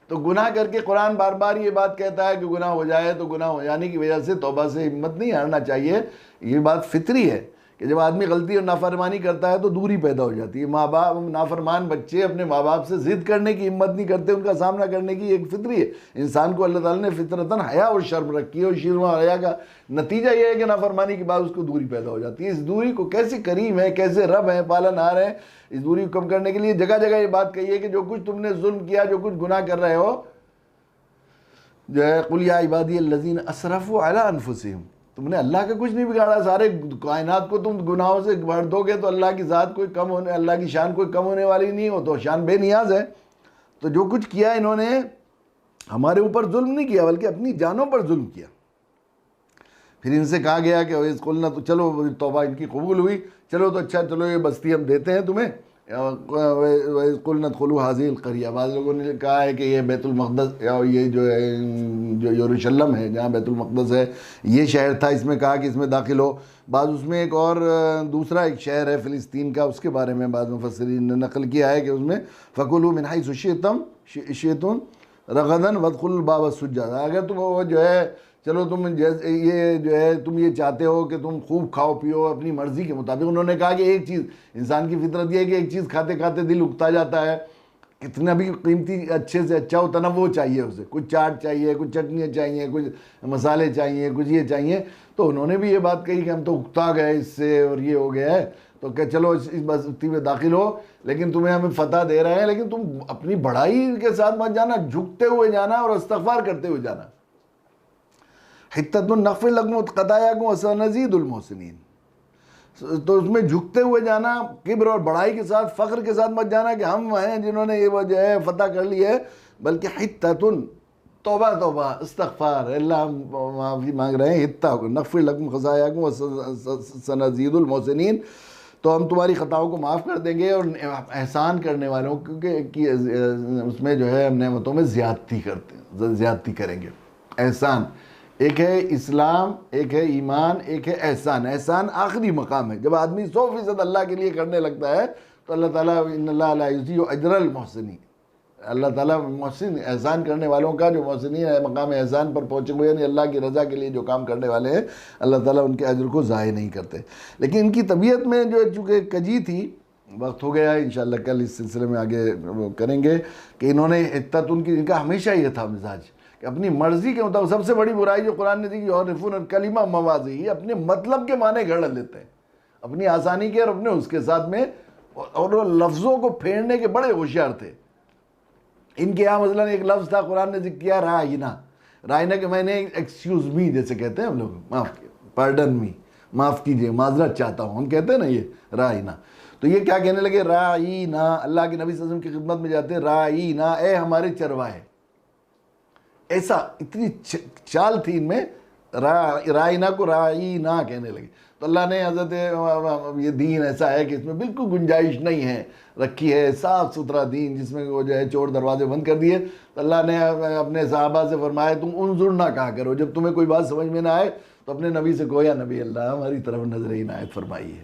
Speaker 1: تو گناہ کر کے قرآن بار بار یہ بات کہتا ہے کہ گناہ ہو جائے تو گناہ ہو جانے کی وجہ سے توبہ سے ہمت نہیں ہارنا چاہیے. یہ بات فطری ہے کہ جب آدمی غلطی اور نافرمانی کرتا ہے تو دوری پیدا ہو جاتی ہے. ماں باپ، نافرمان بچے اپنے ماں باپ سے ضد کرنے کی ہمت نہیں کرتے، ان کا سامنا کرنے کی ایک فطری ہے. انسان کو اللہ تعالیٰ نے فطرتاً حیا اور شرم رکھی ہے، اور شرم اور حیا کا نتیجہ یہ ہے کہ نافرمانی کے بعد اس کو دوری پیدا ہو جاتی ہے. اس دوری کو کیسے کریم ہے، کیسے رب ہیں، پالنہار ہیں، اس دوری کو کم کرنے کے لیے جگہ جگہ یہ بات کہی ہے کہ جو کچھ تم نے ظلم کیا، جو کچھ گناہ کر رہے ہو، جو ہے قُلْ يَا عِبَادِيَ الَّذِينَ أَسْرَفُوا عَلَىٰ أَنفُسِهِمْ. تم نے اللہ کا کچھ نہیں بگاڑا. سارے کائنات کو تم گناہوں سے بھر دو گے تو اللہ کی ذات کوئی کم ہونے، اللہ کی شان کوئی کم ہونے والی نہیں ہو، تو شان بے نیاز ہے. تو جو کچھ کیا انہوں نے ہمارے اوپر ظلم نہیں کیا بلکہ اپنی جانوں پر ظلم کیا. پھر ان سے کہا گیا کہ وَإِذْ قُلْنَا، تو چلو توبہ ان کی قبول ہوئی، چلو تو اچھا، چلو یہ بستی ہم دیتے ہیں تمہیں. وَإِذْ قُلْنَا ادْخُلُوا هَٰذِهِ الْقَرْيَةَ. بعض لوگوں نے کہا ہے کہ یہ بیت المقدس، یہ جو ہے جو یروشلم ہے جہاں بیت المقدس ہے، یہ شہر تھا، اس میں کہا کہ اس میں داخل ہو. بعض اس میں ایک اور دوسرا ایک شہر ہے فلسطین کا، اس کے بارے میں بعض مفسرین نے نقل کیا ہے کہ اس میں فَكُلُوا مِنْ حَيْثُ شِئْتُمْ رَغَدًا وَادْخُلُوا الْبَابَ سُجَّدًا. اگر تم وہ جو ہے، چلو تم یہ جو ہے تم یہ چاہتے ہو کہ تم خوب کھاؤ پیو اپنی مرضی کے مطابق. انہوں نے کہا کہ ایک چیز، انسان کی فطرت یہ ہے کہ ایک چیز کھاتے کھاتے دل اکتا جاتا ہے، کتنا بھی قیمتی اچھے سے اچھا ہو، تنوع چاہیے اسے، کچھ چاٹ چاہیے، کچھ چٹنیاں چاہیے، کچھ مسالے چاہیے، کچھ یہ چاہیے. تو انہوں نے بھی یہ بات کہی کہ ہم تو اکتا گئے اس سے اور یہ ہو گیا ہے، تو کہ چلو اس بستی میں داخل ہو، لیکن تمہیں ہمیں فتح دے رہے ہیں، لیکن تم اپنی بڑائی کے ساتھ مت جانا، جھکتے ہوئے جانا اور استغفار کرتے ہوئے جانا. حِتَّةٌ نَغْفِرْ لَكُمْ خَطَايَاكُمْ وَسَنَزِيدُ الْمُحْسِنِينَ. تو اس میں جھکتے ہوئے جانا، کبر اور بڑائی کے ساتھ، فخر کے ساتھ مت جانا کہ ہم ہیں جنہوں نے یہ جو ہے فتح کر لی ہے، بلکہ حِتَّةٌ، توبہ توبہ، استغفار، اللہ ہم معافی مانگ رہے ہیں. حِتَّةٌ نَغْفِرْ لَكُمْ خَطَايَاكُمْ وَسَنَزِيدُ الْمُحْسِنِينَ. تو ہم تمہاری خطاؤں کو معاف کر دیں گے اور احسان کرنے والوں کیونکہ اس میں جو ہے ہم نعمتوں میں زیادتی کرتے ہیں، زیادتی کریں گے. احسان ایک ہے اسلام، ایک ہے ایمان، ایک ہے احسان. احسان آخری مقام ہے. جب آدمی 100% اللہ کے لیے کرنے لگتا ہے تو اللہ تعالیٰ ان اللہ لا یضیع اجر المحسنین، اللہ تعالیٰ محسن احسان کرنے والوں کا، جو محسنین مقام احسان پر پہنچے ہوئے یعنی اللہ کی رضا کے لیے جو کام کرنے والے ہیں، اللہ تعالیٰ ان کے اجر کو ضائع نہیں کرتے. لیکن ان کی طبیعت میں جو چونکہ کجی تھی، وقت ہو گیا ہے، انشاءاللہ کل اس سلسلے میں آگے کریں گے کہ انہوں نے حتت، ان کا ہمیشہ یہ تھا مزاج کہ اپنی مرضی کے مطابق. سب سے بڑی برائی جو قرآن نے دی کہ یحرفون الکلمۃ عن مواضعہ، اپنے مطلب کے معنی گھڑ لیتے ہیں اپنی آسانی کے اور اپنے اس کے ساتھ میں، اور وہ لفظوں کو پھیرنے کے بڑے ہوشیار تھے. ان کے یہاں مثلا ایک لفظ تھا، قرآن نے ذکر کیا رائنا. رائنا کہ میں نے ایکسکیوز می جیسے کہتے ہیں ہم لوگ، معاف کیا، پارڈن می، معاف کیجئے، معذرت چاہتا ہوں، ہم کہتے ہیں نا یہ رائینا، تو یہ کیا کہنے لگے؟ رائینا، اللہ کے نبی صلی اللہ علیہ وسلم کی خدمت میں جاتے ہیں، رائینا اے ہمارے چرواہے. ایسا اتنی چال تھی ان میں، رائینا کو رائینا کہنے لگے. تو اللہ نے حضرت یہ دین ایسا ہے کہ اس میں بالکل گنجائش نہیں ہے رکھی ہے، صاف ستھرا دین جس میں وہ جو ہے چور دروازے بند کر دیے. تو اللہ نے اپنے صحابہ سے فرمایا تم انظر نہ کہا کرو، جب تمہیں کوئی بات سمجھ میں نہ آئے تو اپنے نبی سے کہو یا نبی اللہ ہماری طرف نظر عنایت فرمائیے.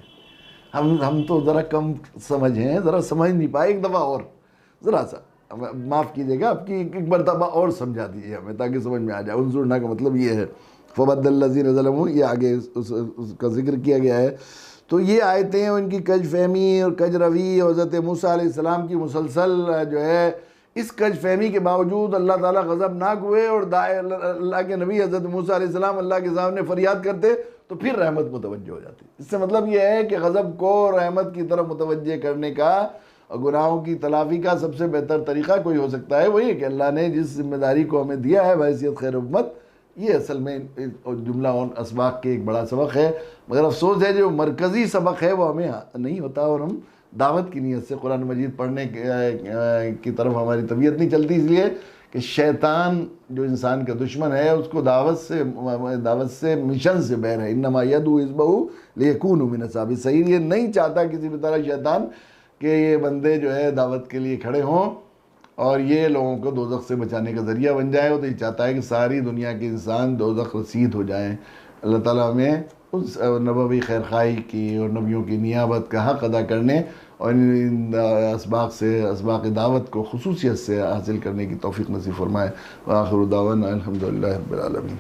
Speaker 1: ہم تو ذرا کم سمجھ ہیں، ذرا سمجھ نہیں پائے، ایک دفعہ اور ذرا سا معاف کیجیے گا، آپ کی ایک مرتبہ اور سمجھا دیجیے ہمیں تاکہ سمجھ میں آ جائے. انظر نہ کا مطلب یہ ہے. فبدل الذین ظلموا، یہ آگے اس کا ذکر کیا گیا ہے. تو یہ آیتیں ان کی کج فہمی اور کج روی اور حضرت موسیٰ علیہ السلام کی مسلسل جو ہے اس کج فہمی کے باوجود اللہ تعالیٰ غضبناک ہوئے، اور اللہ کے نبی حضرت موسیٰ علیہ السلام اللہ کے سامنے فریاد کرتے تو پھر رحمت متوجہ ہو جاتی. اس سے مطلب یہ ہے کہ غضب کو رحمت کی طرف متوجہ کرنے کا اور گناہوں کی تلافی کا سب سے بہتر طریقہ کوئی ہو سکتا ہے وہی ہے کہ اللہ نے جس ذمہ داری کو ہمیں دیا ہے بحیثیت خیر امت، یہ اصل میں جملہ اور اسباق کے ایک بڑا سبق ہے. مگر افسوس ہے جو مرکزی سبق ہے وہ ہمیں نہیں ہوتا، اور ہم دعوت کی نیت سے قرآن مجید پڑھنے کی طرف ہماری طبیعت نہیں چلتی، اس لیے کہ شیطان جو انسان کا دشمن ہے اس کو دعوت سے مشن سے بہر ہے. انما یدعو حزبہ لیکونوا من اصحاب السعیر، یہ نہیں چاہتا کسی بھی طرح شیطان کہ یہ بندے جو ہے دعوت کے لیے کھڑے ہوں اور یہ لوگوں کو دوزخ سے بچانے کا ذریعہ بن جائے. وہ تو یہ چاہتا ہے کہ ساری دنیا کے انسان دوزخ رسید ہو جائیں. اللہ تعالیٰ ہمیں اس نبوی خیرخواہی کی اور نبیوں کی نیابت کا حق ادا کرنے اور ان اسباق دعوت کو خصوصیت سے حاصل کرنے کی توفیق نصیب فرمائے. وآخر دعوانا الحمدللہ رب العالمین.